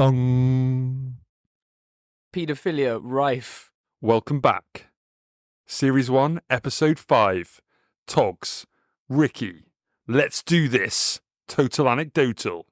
Dong. Paedophilia rife. Welcome back. Series 1, Episode 5. Togs. Ricky. Let's do this. Total Anecdotal.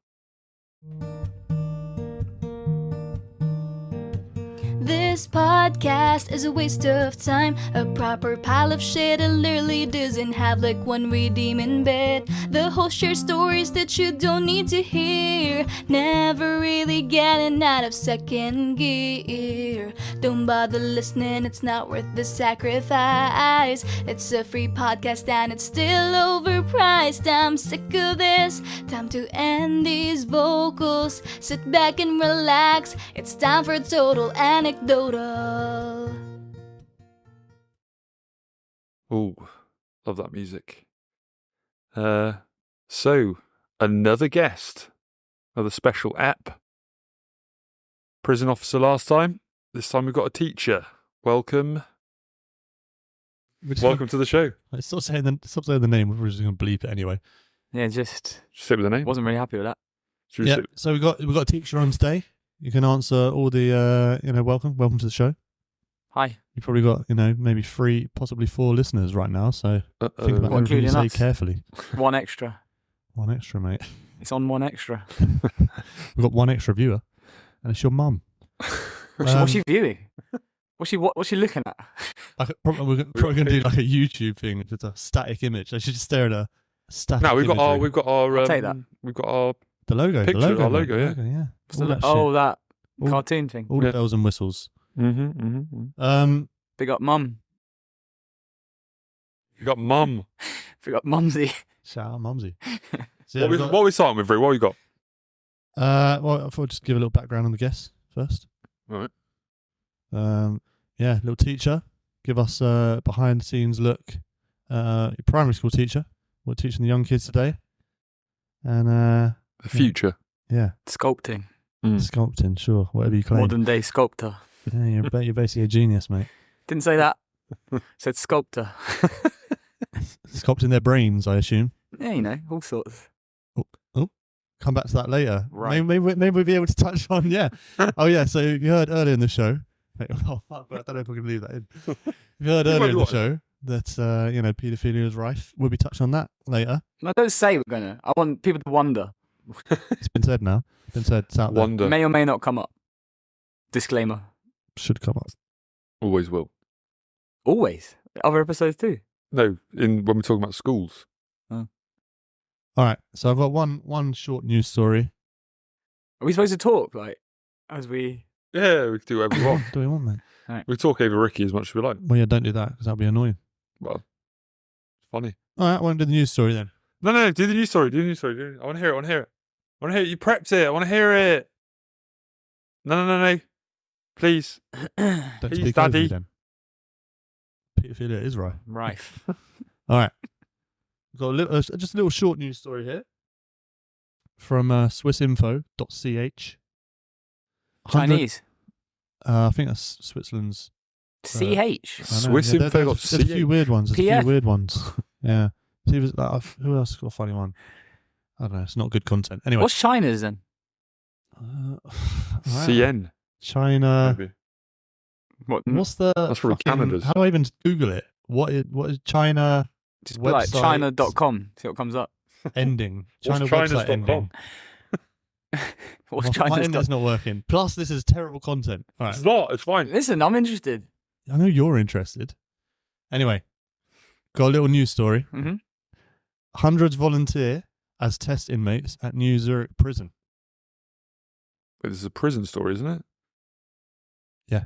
This podcast is a waste of time. A proper pile of shit. It literally doesn't have like one redeeming bit. The host shares stories that you don't need to hear. Never really getting out of second gear. Don't bother listening, it's not worth the sacrifice. It's a free podcast and it's still overpriced. I'm sick of this. Time to end these vocals. Sit back and relax. It's time for Total Anecdotal. Oh, love that music. So, another guest. Another special app. Prison officer last time. This time we've got a teacher. Welcome. Welcome to the show. Stop saying the name. We're just going to bleep it anyway. Yeah, just Sit with the name. wasn't really happy with that. Yeah. So we've got a teacher on today. You can answer all the welcome to the show. Hi. You've probably got maybe 3, possibly 4 listeners right now. So think about everything you say carefully. One extra. One extra, mate. It's on one extra. We've got one extra viewer, and it's your mum. What's she viewing? What's she looking at? We're probably going to do like a YouTube thing, just a static image. I should just stare at a static. No, we've got imagery. our. I'll take that. We've got our The logo. picture, the logo, our mate, logo, yeah. the logo, yeah. All that That shit. cartoon thing. All the bells and whistles. Big up mum. You got mum. Big up mumsy. Shout out, Mumsy. So, What are we starting with, Roo? What have we got? Well, I thought I'd just give a little background on the guests first. Right. Little teacher. Give us a behind the scenes look. Your primary school teacher. We're teaching the young kids today. And The future. yeah, Sculpting. sculpting, sure, whatever you claim. Modern day sculptor. Yeah, you're basically a genius, mate. Didn't say that. Said sculptor. Sculpting their brains, I assume. Yeah, all sorts. Come back to that later. Right. Maybe we'll be able to touch on, yeah. Oh, yeah, so you heard earlier in the show. Oh, fuck, I don't know if we can leave that in. You heard earlier in the show that, paedophilia is rife. We'll be touching on that later. No, don't say we're going to. I want people to wonder. It's been said now. It's been said. It's out there. Wonder. May or may not come up. Disclaimer. Should come up. Always will. Always. Other episodes too. No, when we're talking about schools. All right, so I've got one short news story. Are we supposed to talk as we? Yeah, we can do whatever we want. What do we want, man? We talk over Ricky as much as we like. Well, yeah, don't do that because that'll be annoying. Well, it's funny. All right, I won't do the news story then. No, do the news story. I want to hear it. You prepped it. I want to hear it. No. Please. Don't Please, speak over me Daddy. then. Paedophilia is right. Rife. All right. We've got just a little short news story here from swissinfo.ch. Chinese. I think that's Switzerland's. CH. Swissinfo.ch. There's a few weird ones. Yeah. See, who else got a funny one? I don't know. It's not good content. Anyway. What's China's then? CN. China. Maybe. What's the? That's probably Canada's. How do I even Google it? What is China? Just be like china.com. See what comes up. Ending. What's China website China's.com? ending. What's My China's? internet's not working. Plus, this is terrible content. All right. It's not. It's fine. Listen, I'm interested. I know you're interested. Anyway, got a little news story. Mm-hmm. Hundreds volunteer as test inmates at New Zurich prison. Wait, this is a prison story, isn't it? Yeah.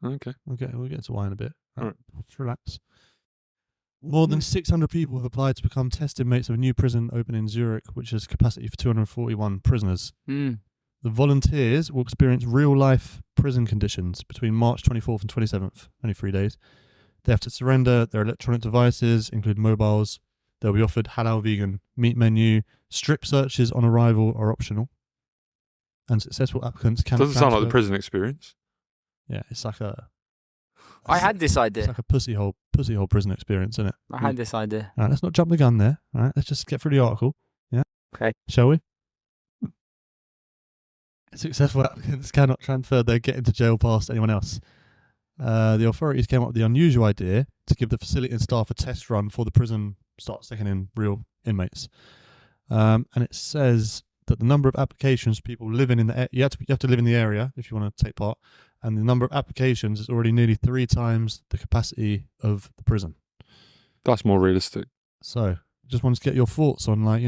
Okay. We'll get to why in a bit. All right. Just relax. More than 600 people have applied to become test inmates of a new prison open in Zurich, which has capacity for 241 prisoners. Mm. The volunteers will experience real-life prison conditions between March 24th and 27th, only 3 days. They have to surrender their electronic devices, including mobiles. They'll be offered halal vegan meat menu. Strip searches on arrival are optional. And successful applicants can Doesn't sound like the transfer- prison experience. Yeah, it's like a... I had this It's idea. like a pussy hole prison experience, isn't it? I had this idea. All right, let's not jump the gun there. All right, let's just get through the article. Yeah. Okay. Shall we? Successful applicants cannot transfer their get into jail pass to anyone else. The authorities came up with the unusual idea to give the facility and staff a test run before the prison starts taking in real inmates. And it says that the number of applications people living in the you have to live in the area if you want to take part, and the number of applications is already nearly 3 times the capacity of the prison. That's more realistic. So, just wanted to get your thoughts on, like,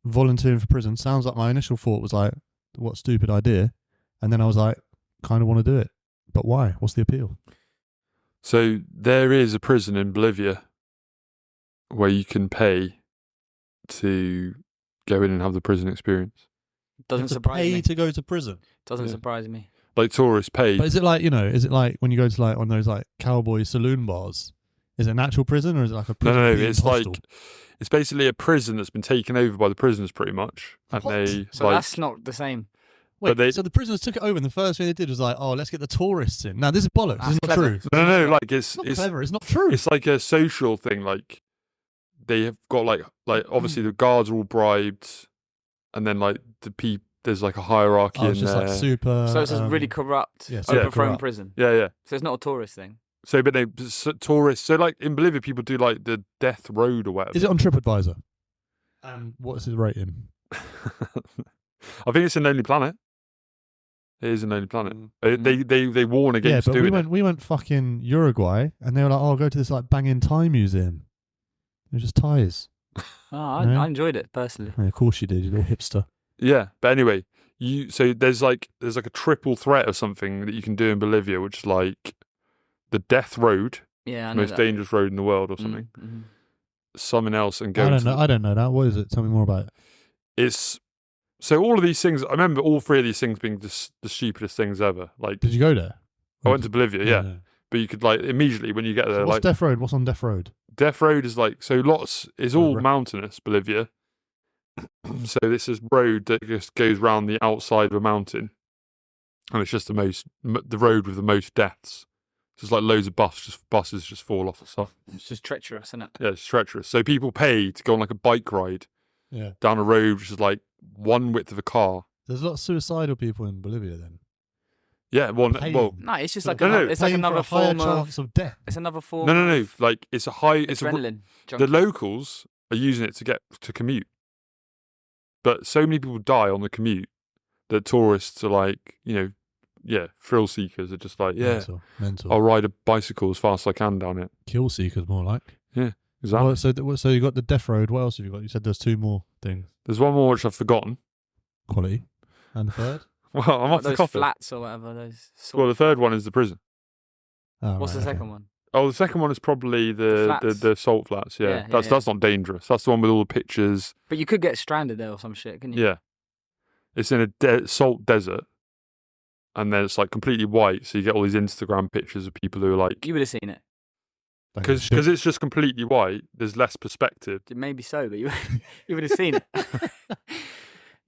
volunteering for prison. Sounds like my initial thought was like, what a stupid idea, and then I was like, kind of want to do it, but why? What's the appeal? So there is a prison in Bolivia where you can pay to go in and have the prison experience. Doesn't surprise me. Pay to go to prison. Doesn't surprise me. Like tourists pay. But is it like, is it like when you go to like one of those like cowboy saloon bars? Is it an actual prison or is it like a prison? No, themed it's hostel? like it's basically a prison that's been taken over by the prisoners pretty much, and What? they So that's not the same. Wait, so the prisoners took it over and the first thing they did was like, oh, let's get the tourists in. Now, this is bollocks. That's This is not clever. true. No, like It's not clever. It's not true. It's like a social thing. Like they have got like obviously the guards are all bribed, and then like there's like a hierarchy in it's just there. like super... So it's a really corrupt, yeah, super overthrown corrupt. prison. Yeah. So it's not a tourist thing. So, but tourists. So, like in Bolivia, people do like the death road or whatever. Is it on TripAdvisor? And what is his rating? I think it's a Lonely Planet. It is a Lonely Planet. They warn Yeah, against but doing we went fucking Uruguay and they were like, oh, go to this like banging Thai museum. It was just Thais. Oh, I enjoyed it personally. Yeah, of course you did, you little hipster. Yeah, but anyway, there's like a triple threat of something that you can do in Bolivia, which is like the death road, Yeah, I know most that. dangerous road in the world, or something. Mm-hmm. Something else, and go. I don't know that. What is it? Tell me more about it. It's so all of these things. I remember all 3 of these things being the stupidest things ever. Like Did you go there? I went to Bolivia, yeah. But you could like immediately when you get there, So what's like Death Road? What's on Death Road? Death Road is like so lots. It's all Right. mountainous Bolivia. So this is road that just goes round the outside of a mountain, and it's just the road with the most deaths. Just like loads of buses just fall off the side. It's just treacherous, isn't it? Yeah, it's treacherous. So people pay to go on like a bike ride Yeah. down a road which is like one width of a car. There's a lot of suicidal people in Bolivia then. Yeah, well, Paying. No, it's just like No, no, it's like Paying for another a higher form of. chance of death. It's another form. no. of Like it's a high. It's adrenaline. the locals are using it to commute, but so many people die on the commute that tourists are like, thrill seekers are just like, Mental. I'll ride a bicycle as fast as I can down it. Kill seekers more like. Exactly. So you got the Death Road. What else have you got? You said there's 2 more things. There's one more which I've forgotten. Quality. And the third? Well, I'm off the those cuff. flats or whatever. Those. Well, the third one is the prison. Oh, What's right, the second okay. one? Oh, the second one is probably the flats. salt flats. Yeah, Yeah, that's not dangerous. That's the one with all the pictures. But you could get stranded there or some shit, couldn't you? Yeah, it's in a salt desert, and then it's like completely white. So you get all these Instagram pictures of people who are like, You would have seen it. because it's just completely white. There's less perspective Maybe so, but you would have seen it.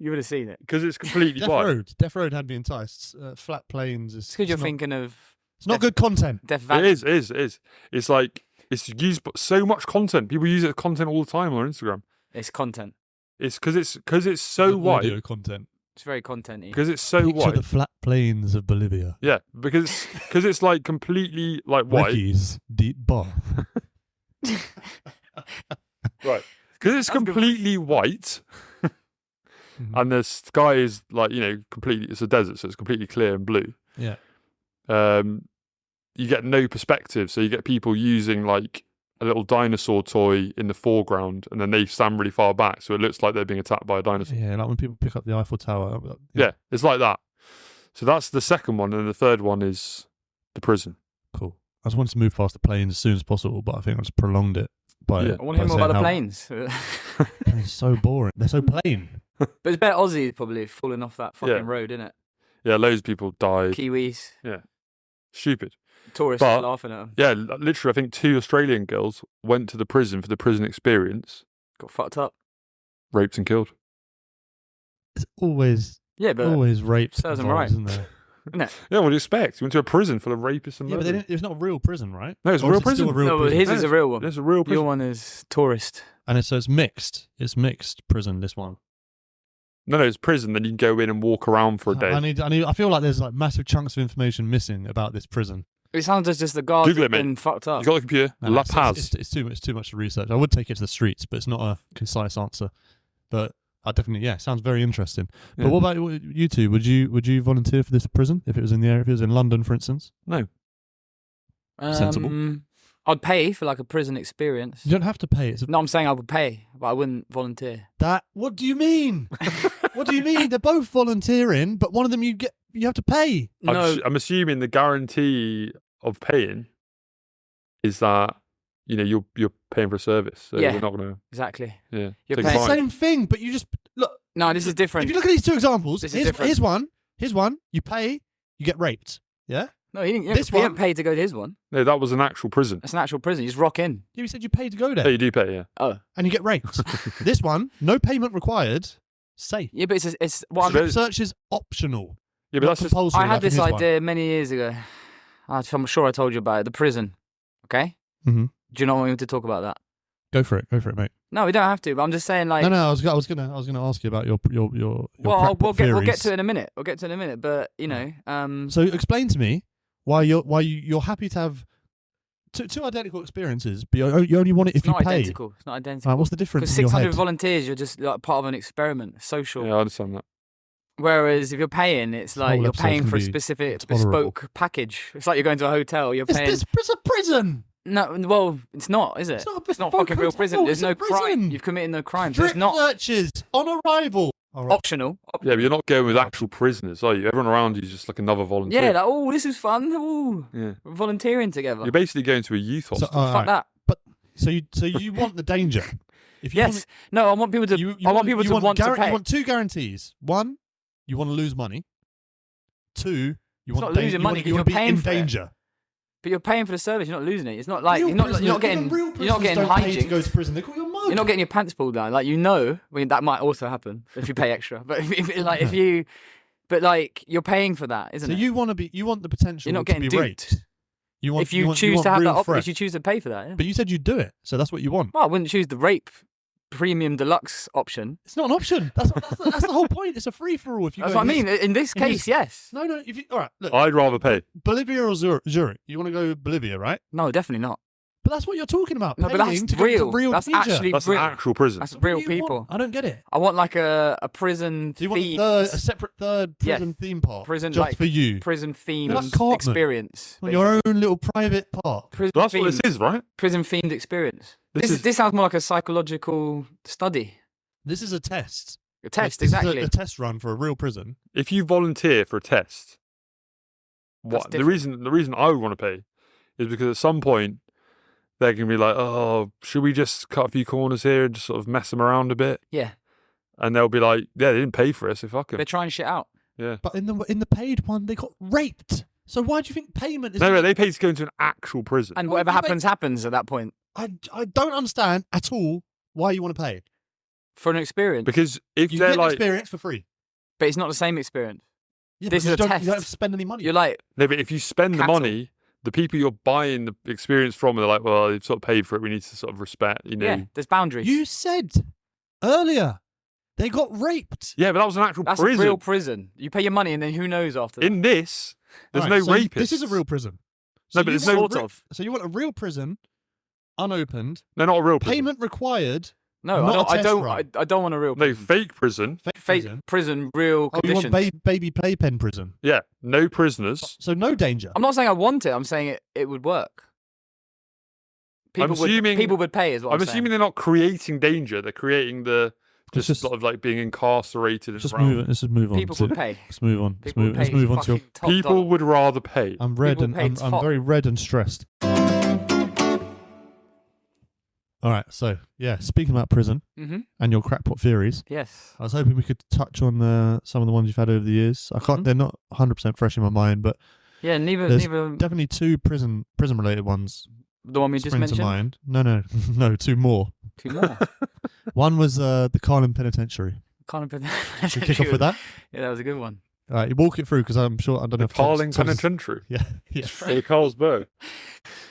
You would have seen it. because it's completely Death white. Road. Death Road had me enticed. Flat Plains is. It's because you're not- thinking of It's not good content. Death It Valley. is. It's like it's used so much content. People use it as content all the time on Instagram. It's content. It's because it's so white. Audio content. It's very content-y. Because it's so Picture white. the flat plains of Bolivia. Yeah, because it's like completely like white. Ricky's deep bath. Right. Because it's That's good. completely white, and the sky is like completely. It's a desert, so it's completely clear and blue. Yeah. You get no perspective, so you get people using like a little dinosaur toy in the foreground, and then they stand really far back, so it looks like they're being attacked by a dinosaur. Yeah, like when people pick up the Eiffel Tower. Yeah, it's like that. So that's the second one, and the third one is the prison. Cool. I just wanted to move past the planes as soon as possible, but I think I just prolonged it by. Yeah. I want to hear more about the planes. It's so boring. They're so plain. But it's better Aussie probably falling off that fucking Yeah. road, isn't it? Yeah, loads of people died. Kiwis, Stupid. tourists But- laughing at them. Yeah, literally, I think 2 Australian girls went to the prison for the prison experience, Got fucked up. raped and killed. It's always Yeah, but rape. serves 'em involved, right. Isn't there? Yeah, what do you expect? You went to a prison full of rapists and Yeah, but murderers. it's not a real prison, right? No, it's a Or real is it still prison. a real no, but prison? his is a real one. It's a real prison. Your one is tourist. And so it's mixed. It's mixed prison. This one. No, it's prison. Then you can go in and walk around for a day. I feel like there's like massive chunks of information missing about this prison. It sounds as just the guards Google have it, mate. been fucked up. You got the computer? No, La it's- Paz. It's too much to research. I would take it to the streets, but it's not a concise answer. But I definitely, it sounds very interesting. Yeah. But what about you two? Would you volunteer for this prison if it was in the area? If it was in London, for instance? No. Sensible. I'd pay for like a prison experience. You don't have to pay. No, I'm saying I would pay, but I wouldn't volunteer. What do you mean? What do you mean? They're both volunteering, but one of them you have to pay. No, I'm assuming the guarantee of paying is that you're paying for a service, so Yeah. we're not going to. exactly. Yeah, You're take paying- It's a the fine. same thing, but you just look. No, this is different. If you look at these two examples, This is different. here's one. You pay, you get raped. Yeah. No, he didn't. This He didn't one- pay to go to his one. No, that was an actual prison. That's an actual prison. You just rock in. You said you paid to go there, Yeah, you do pay. Yeah. Oh, and you get raped. This one, no payment required. Safe. yeah, but it's what So I'm, those- Search is optional. Yeah, but not that's just. compulsory. I had like in this his one. idea many years ago. I'm sure I told you about it. The prison. Okay. Mhm. Do you not want me to talk about that? Go for it, mate. No, we don't have to. But I'm just saying, like. No. I was gonna ask you about your Well, crackpot we'll get theories. to it in a minute. But So explain to me why you're happy to have two identical experiences, but you only want it if it's you not pay. identical. It's not identical. What's the difference Because in your 600 head? volunteers, you're just like part of an experiment, social. Yeah, I understand that. Whereas if you're paying, it's like whole you're episode paying can for a be specific tolerable. bespoke package. It's like you're going to a hotel. You're paying. It's a prison. No, well, it's not, is it? It's not a It's not bespoke fucking real hotel, prison. There's it's no a crime. prison. You've committed no crimes. Strip There's not searches on arrival. All right. optional. Yeah, but you're not going with actual prisoners, are you? Everyone around you is just like another volunteer. Yeah, like, oh, this is fun. Oh, Yeah. we're volunteering together. You're basically going to a youth So, hostel. all Fuck right. that. So you want the danger? If you Yes. No, I want people to. you I want people to want to pay. You want two guarantees. One, you want to lose money. Two, you want not dan- losing you money want, 'cause you want you're to be paying in for it. danger. But you're paying for the service. You're not losing it. It's not like Real you're not prisoners- getting. even real You're not prisoners getting don't pay to hijinks. go to prison. They call you a mug. You're not getting your pants pulled down. Like I mean, that might also happen if you pay extra. But you're paying for that, isn't So it? you want the potential You're not to getting be duped. raped. You want If you want- choose want to have real that threat. option, if you choose to pay for that. Yeah. But you said you'd do it, so that's what you want. Well, I wouldn't choose the rape premium deluxe option. It's not an option. That's the whole point. It's a free for all. If you That's go what I in mean. In this in case, this- yes. No. If you all right, look, I'd rather pay. Bolivia or Zurich? You want to go Bolivia, right? No, definitely not. But that's what you're talking about. No, but paying that's to go real. to real That's danger. actually That's an real. actual prison. That's What real do you people. want? I don't get it. I want like a prison Do you want theme, a separate third Yeah. prison theme park Prison, just like, for you? prison themed Like Cartman. experience. On your own little private park. Prison That's what themed, this is, right? prison themed experience. This is- This sounds more like a psychological study. This is a test. A test, This is exactly. a test run for a real prison. If you volunteer for a test, That's the reason I would want to pay is because at some point they're going to be like, oh, should we just cut a few corners here and just sort of mess them around a bit? Yeah, And they'll be like, yeah, they didn't pay for it, so fuck they're them. trying shit out. Yeah. But in the paid one, they got raped. So why do you think payment is? No, they pay to go into an actual prison. And Well, whatever you happens, happens at that point. I don't understand at all why you want to pay. For an experience. Because if You they're get an like, experience for free. But it's not the same experience. Yeah, This because is a you don't, test. You don't have to spend any money. You're like, no, but if you spend the Cattle. money, the people you're buying the experience from are like, well, they've sort of paid for it. We need to sort of respect, you know. yeah, there's boundaries. You said earlier they got raped. Yeah, but that was an actual That's prison. a real prison. You pay your money and then who knows after that. In this, there's All right, no so rapists. This is a real prison. No, but you there's no want sort of. So you want a real prison, unopened, No, not a real prison. payment required. No, Not a I test don't. run. I don't want a real No, prison. fake prison. Fake Fake prison, real Oh, you conditions. want baby playpen prison. Yeah, no prisoners. So no danger. I'm not saying I want it. I'm saying it would work. People would pay, is what I'm I'm saying. assuming they're not creating danger. They're creating the Let's just just- sort of like being incarcerated. Let's just around. move. Let's just move on. People to- would pay. Let's move on. People would pay. Let's move on to. fucking top People dollar. would rather pay. I'm red People and pay I'm top. very red and stressed. All right. So yeah, speaking about prison Mm-hmm. and your crackpot theories, Yes. I was hoping we could touch on some of the ones you've had over the years. I can't. Mhm. They're not 100% fresh in my mind, but Yeah. Neither. There's Neither. definitely two prison related ones The one we just spring to mentioned. mind. No, no, two more. Two more. One was the Carlin Penitentiary. Can't have been. Should we kick off with that? Yeah, that was a good one. All right, you walk it through because I'm sure I don't know The if Tom's- Carling Tom's- Penitentiary. Yeah, yeah. Or the Carlsberg.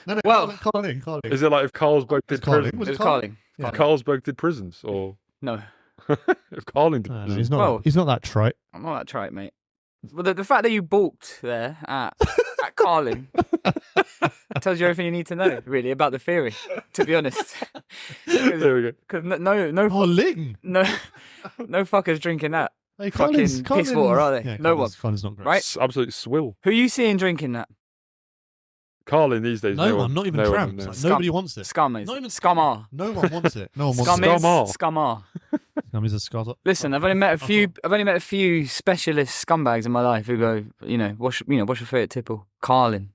No, Well- Carling. Is it like if Carlsberg did Carling. prisons? Was It it was Carling? Carling. Yeah. If Carlsberg did prisons, or No. If Carling did No, prison. he's not. Well- He's not that trite. I'm not that trite, mate. But the fact that you balked there at Carling tells you everything you need to know, really, about the theory. To be honest, There we go. because no Carling. fuckers drinking that. Hey, Fucking piss water, are they? Yeah, No one. Carling's not great. Right? It's absolute swill. Who you seeing drinking that? Carling these days. No one, not even no one, tramps. no. Like, nobody wants it. Scum is. Not even Scumar. No one wants it. No one wants Scum it. is. Scumar. Scumar. Scum is a scuzzer. Listen, I've only met a few specialist scumbags in my life who go, what's your favourite tipple? Carling,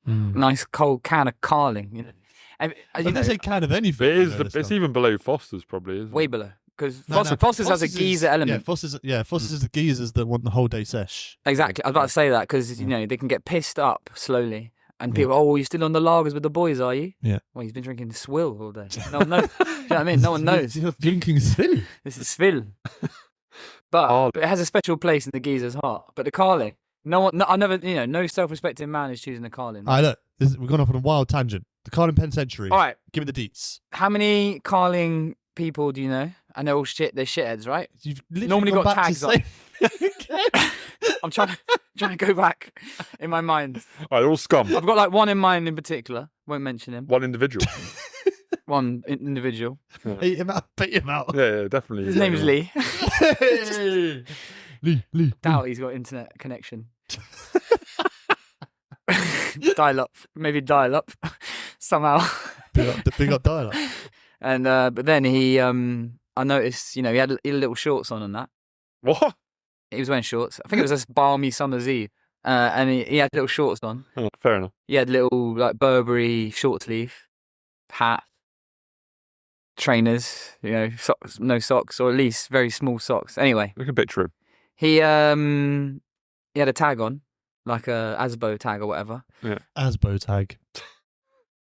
nice cold can of Carling, And, They say can of anything. But it is it's even below Foster's, probably, isn't way it? below. Because No, Foster's has a geezer element. Yeah, Foster's is the geezers that want the whole day sesh. Exactly. I was about to say that because, they can get pissed up slowly. And people, you're still on the lagers with the boys, are you? Yeah. Well, he's been drinking swill all day. No one knows. Do you know what I mean? No one knows. You're drinking swill. This is swill. But it has a special place in the geezer's heart. But the Carling, no self-respecting man is choosing the Carling. All right, look, we've gone off on a wild tangent. The Carling Penitentiary. All right. Give me the deets. How many Carling people do you know? And they're all they're shitheads, right? You've literally Normally gone got back to tags on. say- I'm trying to go back in my mind. All right, they're all scum. I've got like one in mind in particular. Won't mention him. One individual. One individual. Beat him out. Beat him out. Yeah, definitely. His name's Lee. Lee. Doubt he's got internet connection. Dial up, maybe dial up somehow. Big up dial-up. And but then he, I noticed, he had little shorts on and that. What? He was wearing shorts. I think it was this balmy summer's eve, and he had little shorts on. Oh, fair enough. He had little like Burberry short sleeve hat, trainers, socks, no socks, or at least very small socks. Anyway, Look a picture of he had a tag on, like a ASBO tag or whatever. him. Asbo tag.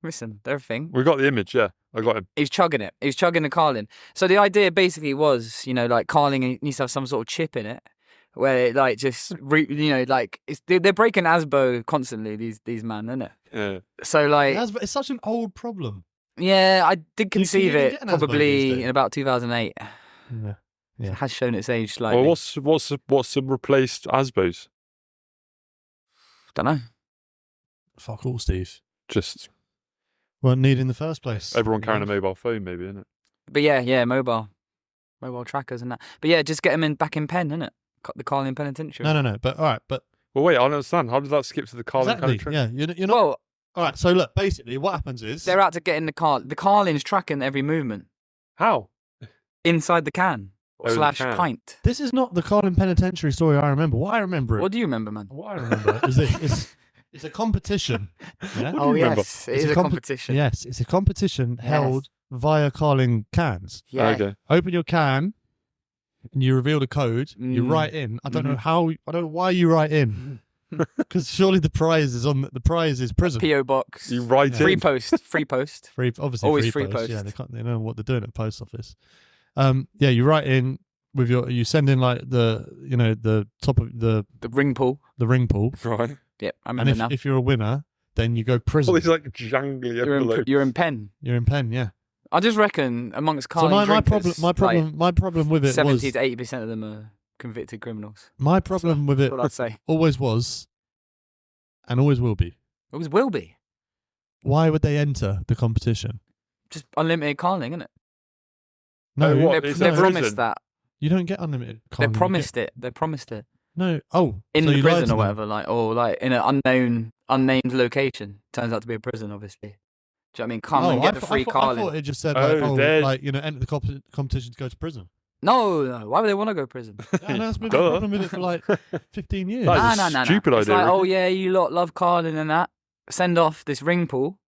Listen, they're a thing. We got the image, yeah. I got him. He's chugging it. He's chugging the Carling. So the idea basically was, like Carling needs to have some sort of chip in it, where it like just, they're breaking ASBO constantly. These man, isn't it? Yeah. So like, It's such an old problem. yeah, I did Do you think conceive you can it get an ASBO these probably days? in about 2008. Yeah. It has shown its age slightly. Well, what's some replaced ASBOs? Don't know. Fuck all, Steve. Just Weren't needed in the first place. everyone carrying a mobile phone, maybe, isn't it? But yeah, mobile trackers and that. But yeah, just get them back in pen, innit? The Carling Penitentiary. No. But all right, but Well, wait, I don't understand. How did that skip to the Carling exactly. Penitentiary? Yeah, you're not. Well, All right, so look, basically, what happens is they're out to get in the car. The Carling's tracking every movement How? inside the can Oh, the / can. pint. this is not the Carling Penitentiary story I remember. What I remember, What do you remember, man? what I remember is this: it's a competition. Yeah? Oh you remember? yes, it It's is a a competition. Yes, it's a competition held via Carling cans. Yeah. Okay. Open your can, and you reveal the code. You Mm. write in. I don't know Mhm. how. I don't know why you write in. Because surely the prize is prison. PO box. You write Free in. post. Free post. Free, obviously Always free free post. Yeah, post. they know what they're doing at the post office. Yeah, you write in with you send in like the top of the The ring pool. Right. Yep, I and remember now. if you're a winner, then you go prison. All these like jangly You're envelopes. in pen. You're in pen, yeah. I just reckon amongst So Carling my drinkers, problem with it 70 was to 80% of them are convicted criminals. my problem with it That's what I'd say. always was, and always will be. It will be. Why would they enter the competition? Just unlimited Carling, isn't it? No, Oh, what? They Is that promised prison? that. you don't get unlimited. They Carling, you promised it. They promised it. get- No. Oh, In so the you lied prison to or them. whatever, or in an unnamed location. Turns out to be a prison, obviously. Do you know what I mean? Come and get the free I Carling. thought it just said Oh, there's- enter the competition to go to prison. No. Why would they want to go to prison? Yeah, that's been a Duh. problem with it for like 15 years. That is a No. stupid It's idea, like, oh Ricky. yeah, you lot love Carling and that. Send off this ring pool.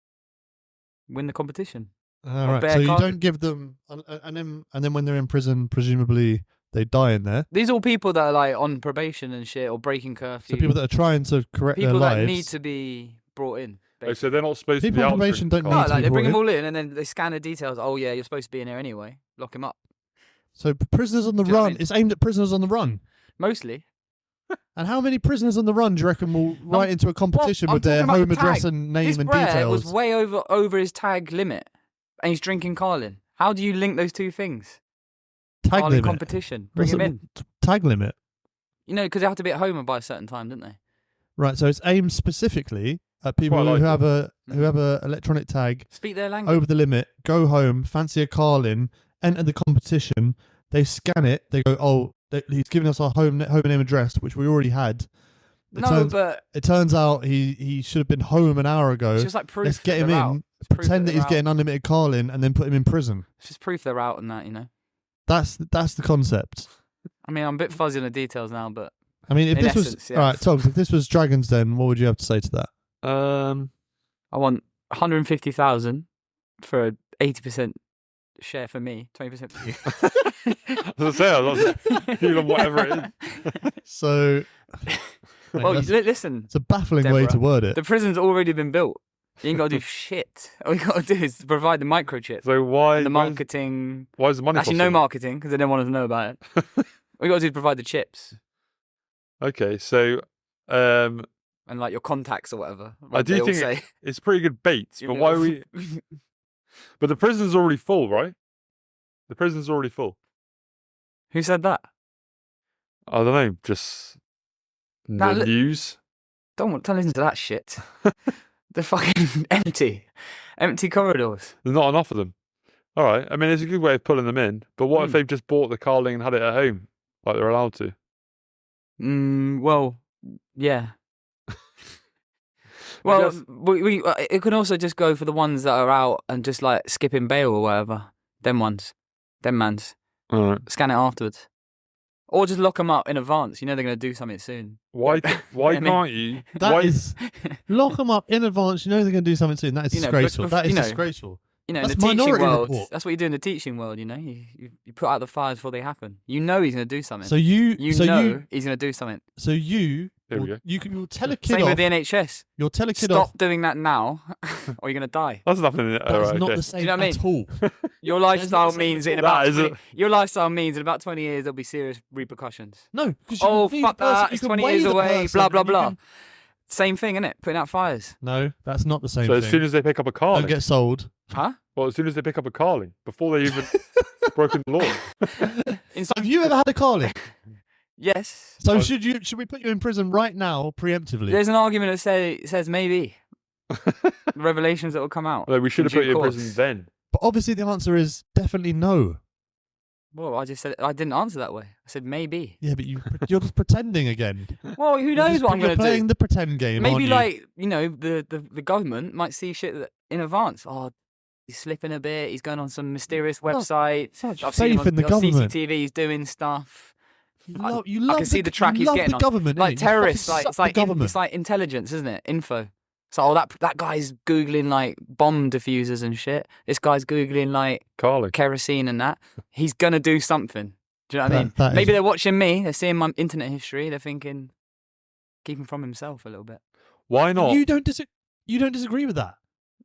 Win the competition. All right. bear So you card. don't give them, and then when they're in prison, presumably they die in there. These are all people that are like on probation and shit or breaking curfew. So people that are trying to correct people their that lives. need to be brought in. Oh, so they're not supposed to People be on out probation drinking don't No, need Carling. to like they bring brought them all in and then they scan the details. Oh yeah, you're supposed to be in here anyway. Lock him up. So prisoners on the Do you know what I run. mean? It's aimed at prisoners on the run. Mostly. And how many prisoners on the run do you reckon will write into a competition I'm with their talking about home the address tag. and name This and Brett details? was way over his tag limit, and he's drinking Carling. How do you link those two things? Tag Carling limit. competition. Bring What's him it- in. Tag limit. You know, because they have to be at home by a certain time, didn't they? Right, so it's aimed specifically at people Quite who like have it. a electronic tag Speak their language. over the limit, go home, fancy a Carlin, enter the competition. They scan it. They go, he's giving us our home name address, which we already had. But It turns out he should have been home an hour ago. it's just like proof. Let's get that him they're in, out. It's proof pretend that they're he's out. getting unlimited Carlin, and then put him in prison. It's just proof they're out and that, you know. That's the concept. I mean, I'm a bit fuzzy on the details now, but I mean, if In this was essence, yes. all right, Togs, if this was Dragon's Den, what would you have to say to that? I want 150,000 for an 80% share for me, 20% for you. I was going to say, deal on whatever it is. So, Well, listen, it's a baffling way Deborah, to word it. the prison's already been built. You ain't got to do shit. All you got to do is provide the microchip, So why the marketing. Why is the money Actually, no costing? marketing because they don't want us to know about it. All you got to do is provide the chips Okay, so and like your contacts or whatever. I like do they all think say. it's pretty good bait, You but know. why are we? But the prison's already full, right? The prison's already full. Who said that? I don't know, just Now, the news. Don't listen to that shit. They're fucking empty corridors. There's not enough of them. All right, I mean it's a good way of pulling them in. But what if Mm. they've just bought the Carling and had it at home, like they're allowed to? Well, yeah. Well, guess- it can also just go for the ones that are out and just like skipping bail or whatever. Them mans. All right. Scan it afterwards, or just lock them up in advance. You know they're going to do something soon. Why? Why I mean- can't you? That why, is lock them up in advance. You know they're going to do something soon. That is You know, disgraceful. but- That is you know, disgraceful. You know, in That's the teaching Minority world, Report. that's what you do in the teaching world. You know, you put out the fires before they happen. You know he's going to do something. So you he's going to do something. There we go. you'll tell a kid Same off. with the NHS. You'll tell a kid Stop off. doing that now, or you're going to die. That's nothing. That's All right, not okay. the same you know what I at all. Your lifestyle means in about That is 20, your lifestyle means in about 20 years there'll be serious repercussions. No, because Oh fuck that! It's 20 years away. Blah blah blah. Same thing, innit? Putting out fires. No, that's not the same So thing. as soon as they pick up a Carling, Don't get sold. Huh? well, as soon as they pick up a Carling, before they even broken the law. Have you ever had a Carling? Yes. So should we put you in prison right now, preemptively? There's an argument that says maybe revelations that will come out. No, we should have in put due you in course. prison then. But obviously the answer is definitely no. Well, I just said I didn't answer that way. I said maybe. Yeah, but you're just pretending again. Well, who knows what I'm You're going to playing do? the pretend game. Maybe aren't you? like the government might see shit in advance. Oh, he's slipping a bit. He's going on some mysterious website. such I've seen him faith in the on government. CCTV. He's doing stuff. You I- love, you I love can see the track you he's love getting the on. government, Like innit? terrorists, You fucking it's suck like the government. it's like intelligence, isn't it? Info. So that guy's googling like bomb diffusers and shit. This guy's googling like Carling. kerosene and that. He's gonna do something. Do you know what I mean? That Maybe is- they're watching me. They're seeing my internet history. They're thinking, keep him from himself a little bit. Why not? You don't disagree with that.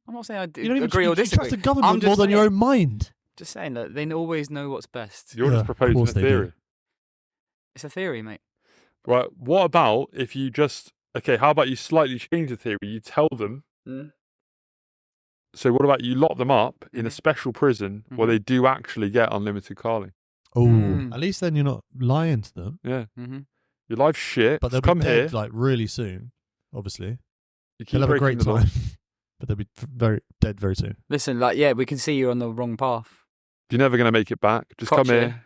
I'm not saying I do You don't even agree or you disagree. trust the government I'm just more than your saying- own mind. Just saying that they always know what's best. You're Yeah, just of proposing a course they do. theory. It's a theory, mate. Right. What about if you just how about you slightly change the theory? You tell them. So what about you lock them up in a Mhm. special prison where Mhm. they do actually get unlimited Carling? Oh, Mm. at least then you're not lying to them. Yeah. Mm-hmm. Your life's shit. But they'll come be dead here. like really soon. Obviously, You keep they'll have a breaking great the law. time, but they'll be very dead very soon. Listen, like, yeah, we can see you're on the wrong path. You're never going to make it back. Just come Gotcha. here,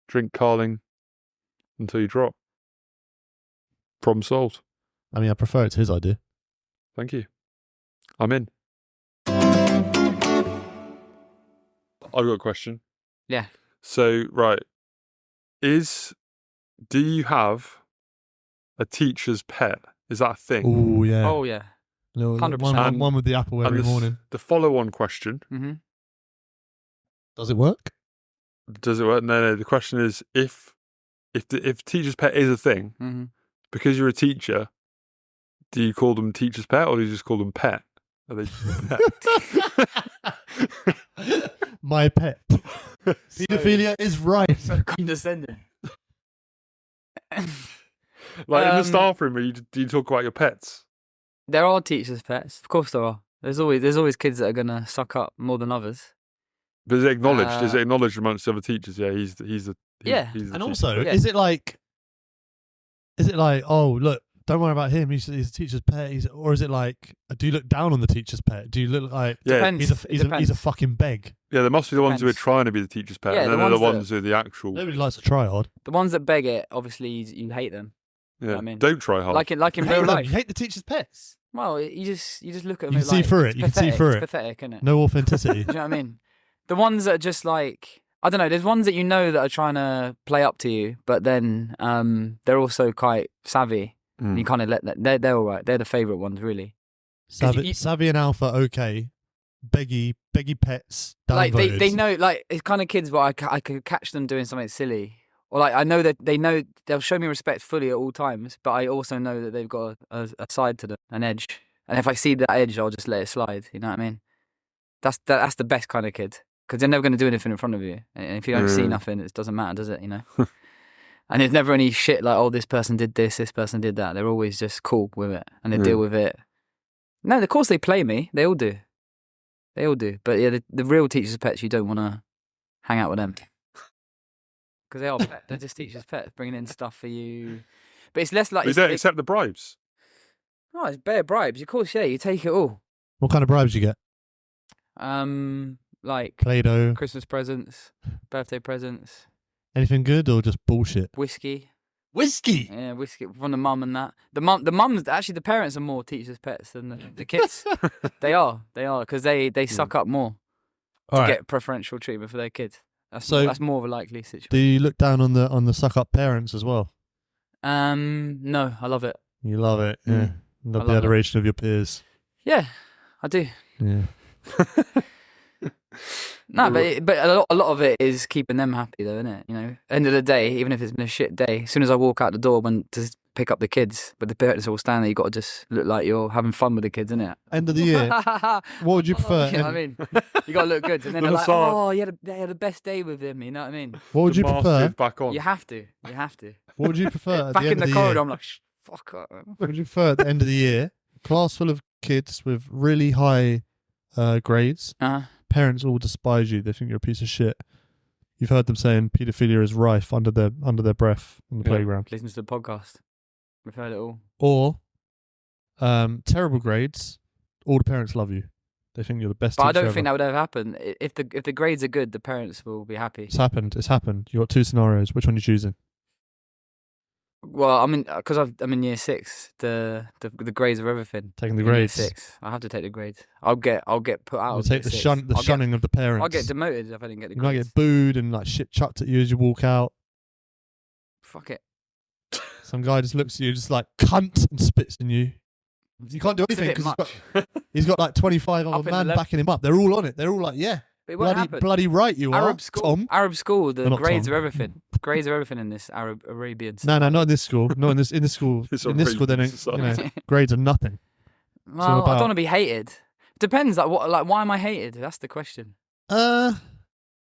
drink Carling until you drop. Problem solved. I mean, I prefer it's his idea. Thank you. I'm in. I've got a question. Yeah. So, right. Do you have a teacher's pet? Is that a thing? Oh yeah. Oh yeah. Little- 100%. one with the apple And every this- morning. The follow-on question, Mm-hmm. Does it work? does it work? No. The question is, if teacher's pet is a thing, Mm-hmm. because you're a teacher, do you call them teacher's pet or do you just call them pet? Are they just a pet? My pet. Paedophilia is right. So condescending. Like in the Um, staff room, do you talk about your pets? There are teachers' pets, of course there are. There's always kids that are gonna suck up more than others. But is it acknowledged? Is it acknowledged amongst other teachers? Yeah, he's the Yeah. he's the And teacher. also, Yeah. is it like, oh, look, don't worry about him. He's a teacher's pet. Or is it like, do you look down on the teacher's pet? Do you look like Depends. he's a fucking beg? Yeah, there must be the ones who are Depends. trying to be the teacher's pet, Yeah, and the then there are the ones ones who are the actual. Nobody likes to try hard. The ones that beg it, obviously, you hate them. Yeah, I mean, don't try hard. Like in You real hate them. life. You hate the teacher's pets. Well, you just look at them. You can see through it. You can see through It's it. pathetic, isn't it? No authenticity. Do you know what I mean? The ones that are just like, I don't know. There's ones that you know that are trying to play up to you, but then they're also quite savvy. And you kind of let that. They're all right. They're the favourite ones, really. Savvy and Alpha, okay. Beggy pets. Like downvoted. they know, like it's kind of kids, but I could catch them doing something silly, or like I know that they know they'll show me respect fully at all times, but I also know that they've got a side to them, an edge, and if I see that edge, I'll just let it slide. You know what I mean? That's the best kind of kid, because they're never going to do anything in front of you, and if you don't see nothing, it doesn't matter, does it? You know. And there's never any shit like, oh, this person did this person did that. They're always just cool with it, and they deal with it. No, of course they play me. They all do. They all do. But yeah, the real teacher's pets, you don't want to hang out with them. Because they are pets. They're just teacher's pets, bringing in stuff for you. But it's less like... They don't accept the bribes. No, it's bare bribes. Of course, yeah, you take it all. What kind of bribes you get? Like Play-Doh. Christmas presents, birthday presents, Anything good or just bullshit? whiskey. Whiskey. Yeah, whiskey from the mum and that. The mums, actually, the parents are more teachers' pets than the kids. They are, because they suck up more to get preferential treatment for their kids. That's more of a likely situation. Do you look down on the suck up parents as well? No, I love it. You love it, yeah. Love I the love it. adoration of your peers. Yeah, I do. Yeah. No, but a lot of it is keeping them happy, though, isn't it? You know, end of the day, even if it's been a shit day, as soon as I walk out the door to pick up the kids, but the parents all stand there, you got to just look like you're having fun with the kids, innit? End of the year. What would you prefer? You know what I mean? You got to look good, and then they're like, "Oh, they had the best day with him." You know what I mean? What would you mask prefer? goes back on. You have to. What would you prefer? At Back the in end the of the corridor, year? I'm like, fuck up. What would you prefer at the end of the year? Class full of kids with really high grades. Parents all despise you. They think you're a piece of shit. You've heard them saying paedophilia is rife under their breath on the playground. Listen to the podcast. We've heard it all. Or terrible grades. All the parents love you. They think you're the best. But I teacher don't think ever. that would ever happen. If the grades are good, the parents will be happy. It's happened. It's happened. You got two scenarios. Which one are you choosing? Well, I'm in year 6. The grades are everything. Taking the In year grades. 6. I have to take the grades. I'll get put out. You'll of take year the six. shunning of the parents. I'll get demoted if I didn't get the You might grades. get booed and like shit chucked at you as you walk out. Fuck it. Some guy just looks at you, just like cunt, and spits in you. You can't do It's a anything bit because he's got like 25 Up other in the men left. backing him up. They're all on it. They're all like, yeah, But it won't happen. bloody right you are, Arab school. Tom. Arab school. The Well, not grades Tom. are everything. Grades are everything in this Arabian. No, not in this school. No, in this school. It's in this school, they Arabian don't. You know, society. grades are nothing. Well, I don't about- want to be hated. Depends. Why am I hated? That's the question.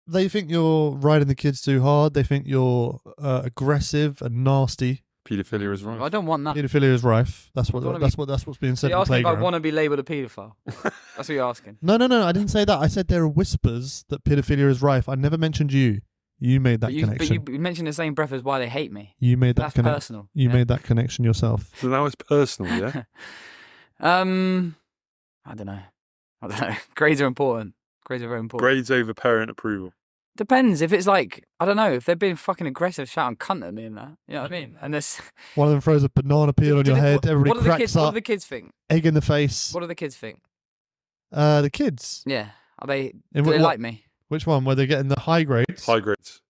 They think you're riding the kids too hard. They think you're aggressive and nasty. Paedophilia is right. I don't want that. Paedophilia is rife. That's I wanna what's being So said you're in the asking if I playground. want to be labelled a paedophile. That's what you're asking. No, I didn't say that. I said there are whispers that paedophilia is rife. I never mentioned you. You made that But connection. you mentioned the same breath as why they hate me. You made that That's connection. personal. You yeah? made that connection yourself. So now it's personal, yeah? I don't know. Grades are important. Grades are very important. Grades over parent approval. Depends. If it's like, I don't know, if they're being fucking aggressive, shouting cunt at me and that. You know what I mean? And this. One of them throws a banana peel on your head. Everybody what do the cracks kids, What up. do the kids think? Egg in the face. What do the kids think? The kids. Yeah. Are they? In Do they what- like me? Which one? Where they're getting the high grades? High grades.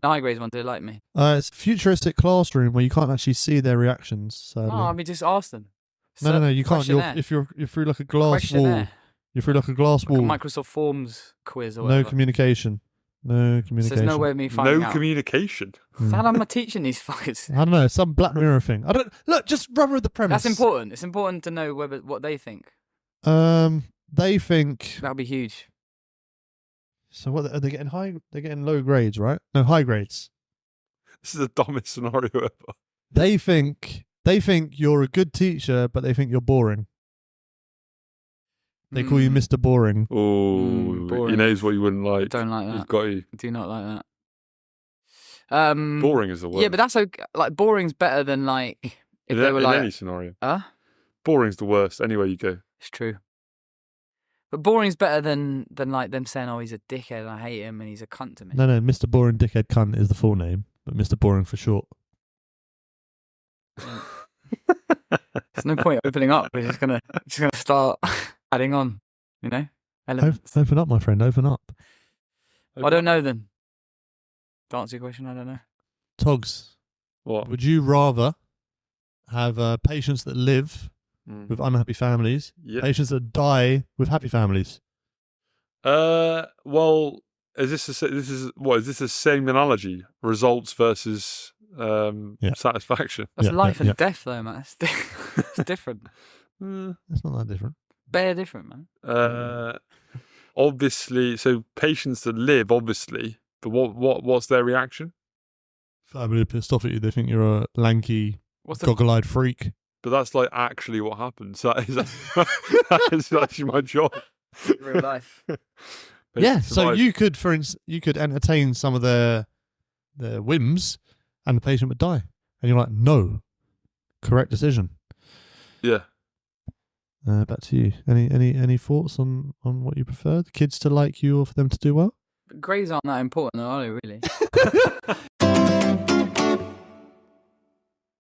The high grades one. Do they like me? It's a futuristic classroom where you can't actually see their reactions. Sadly. Oh, I mean, just ask them. No, you can't. Questionnaire. You're through like a glass wall. Questionnaire. You're through like a glass Like a wall. Microsoft Forms quiz or No whatever. communication. No So communication. there's no way of me finding No out. communication. How am I teaching these fuckers? I don't know. Some Black Mirror thing. I don't look. Just run with the premise. That's important. It's important to know what they think. They think. That'll be huge. So what are they getting high? They're getting low grades, right? No, high grades. This is the dumbest scenario ever. They think you're a good teacher, but they think you're boring. They call you Mr. Boring. Oh, he boring. knows what you wouldn't like. Don't like He's that. got you. Do not like that. Boring is the word. Yeah, but that's okay. Like, boring's better than like if they were in like, any scenario. huh? Boring's the worst anywhere you go. It's true. But boring's better than like them saying, "Oh, he's a dickhead and I hate him and he's a cunt to me." No, Mr. Boring Dickhead Cunt is the full name, but Mr. Boring for short. There's no point opening up. We're just gonna start adding on, elements. Open up, my friend. Open up. I don't know then. To answer your question, I don't know. Togs, What? would you rather have patients that live with unhappy families, Yeah. patients that die with happy families? Well, is this the same analogy? Results versus satisfaction. That's Yeah, life yeah, and death, though, man. It's different. It's not that different. Bare different, man. Obviously, so patients that live, obviously, but what's their reaction? Family are pissed off at you. They think you're a lanky, What's the goggle-eyed freak. But that's like actually what happens. That is actually my job. real life? Yeah, Patients so survive. you could, for instance, entertain some of their whims, and the patient would die, and you're like, no, correct decision. Yeah. Back to you. Any thoughts on what you prefer? The kids to like you or for them to do well? Grades aren't that important, though, are they? Really?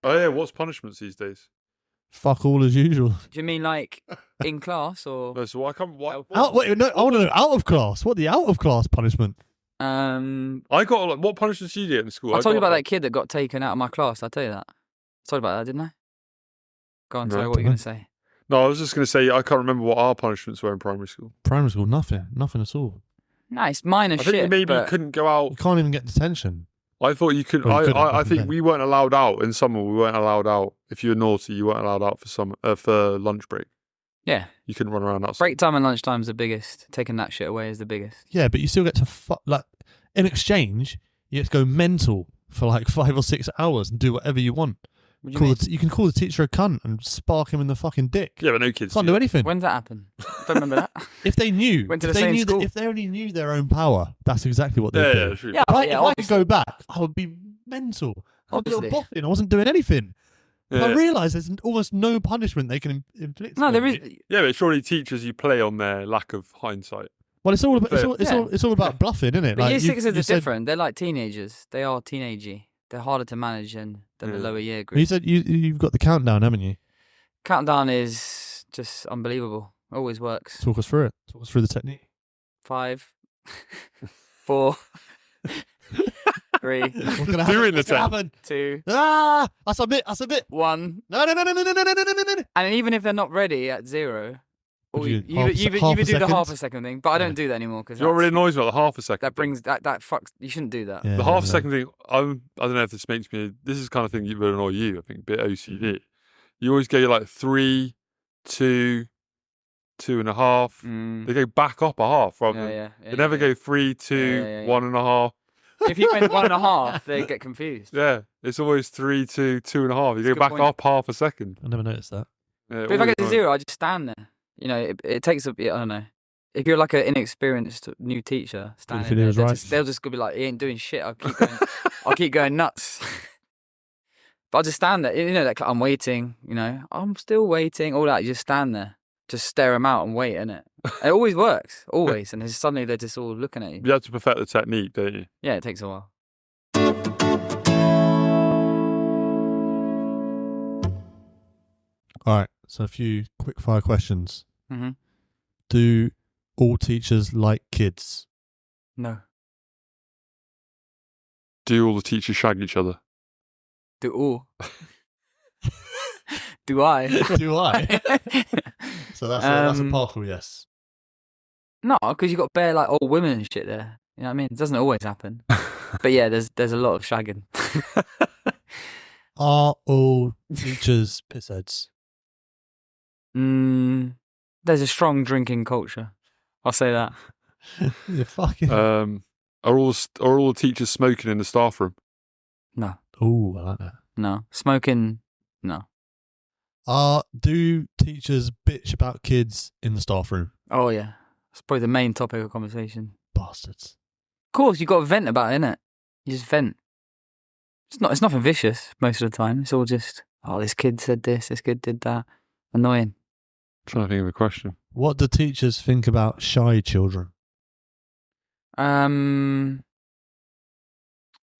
Oh yeah. What's punishments these days? Fuck all as usual. Do you mean like in class or? No, so why can't why? Wait, no, I want to know out of class. What the out of class punishment? I got like, what punishments did you get in school? I told you got, about that kid that got taken out of my class. I tell you that. I told you about that, didn't I? Go on, No, sorry. What are you going to say? No, I was just going to say I can't remember what our punishments were in primary school. Primary school, nothing at all. Nice, minor I shit. think maybe you but couldn't go out. You can't even get detention. I thought you could. Well, you couldn't I back think then. we weren't allowed out in summer. We weren't allowed out. If you were naughty, you weren't allowed out for summer for lunch break. Yeah, You couldn't run around outside. break time and lunchtime is the biggest. Taking that shit away is the biggest. Yeah, but you still get to like in exchange, you get to go mental for like 5 or 6 hours and do whatever you want. What do you mean? You can call the teacher a cunt and spark him in the fucking dick. Yeah, but no kids. Can't do do anything. When's that happen? Don't remember that. If they knew, Went to if the they same knew school. if they only knew their own power, that's exactly what they'd Yeah, do. yeah, true. Yeah, If I yeah, could obviously. go back, I would be mental. I'd be a little Obviously. boffin. I wasn't doing anything. Yeah. I realise there's almost no punishment they can inflict. No, on there me. is. Yeah, but surely teachers you play on their lack of hindsight. Well, it's all about Yeah. it's all about bluffing, isn't it? But year you- sixes you are said- different. They're like teenagers. They are teenagey. They're harder to manage than the Yeah. lower year group. You said you've got the countdown, haven't you? Countdown is just unbelievable. Always works. Talk us through it. Talk us through the technique. 5, 4, 3, What's gonna Doing happen? the What's gonna tech. happen? 2, Ah, that's a bit. 1. No. And even if they're not ready at 0, What or do you you do? Half a either second? do the half a second thing, but I don't do that anymore because Do you know what really annoys me about the half a second? that brings that fucks. You shouldn't do that. Yeah, The half a no. second thing, I don't know if this makes me. This is the kind of thing that would annoy you. I think a bit OCD. You always go like 3, 2, 2.5. Mm. They go back up a half rather Yeah, than. yeah. They never go 3, 2, Yeah. 1.5. If you went 1.5, they get confused. Yeah, it's always 3, 2, 2.5. You That's a go good back point. up half a second. I never noticed that. Yeah, But if I get to always 0, I just stand there. You know, it takes a bit. I don't know. If you're like an inexperienced new teacher standing it there, was rife. they'll just be like, "He ain't doing shit." I'll keep going nuts. But I'll just stand there. You know, like I'm waiting. You know, I'm still waiting. All that. You just stand there, just stare them out and wait. Innit? It always works, always. And then suddenly they're just all looking at you. You have to perfect the technique, don't you? Yeah, it takes a while. All right. So a few quick fire questions. Hmm. Do all teachers like kids? No, Do all the teachers shag each other? do all. Do I? Do I? So that's a partial yes. No, because you got bare like old women and shit there. You know what I mean? It doesn't always happen. But yeah, there's a lot of shagging. Are all teachers pissheads? There's a strong drinking culture. I'll say that. You're fucking. Are all the teachers smoking in the staff room? No, Oh, I like that. no. Smoking, no. Do teachers bitch about kids in the staff room? Oh yeah, it's probably the main topic of conversation. Bastards. Of course, you got to vent about it, innit? You just vent. It's nothing vicious most of the time. It's all just, oh, this kid said this kid did that. Annoying. Trying to think of a question. What do teachers think about shy children?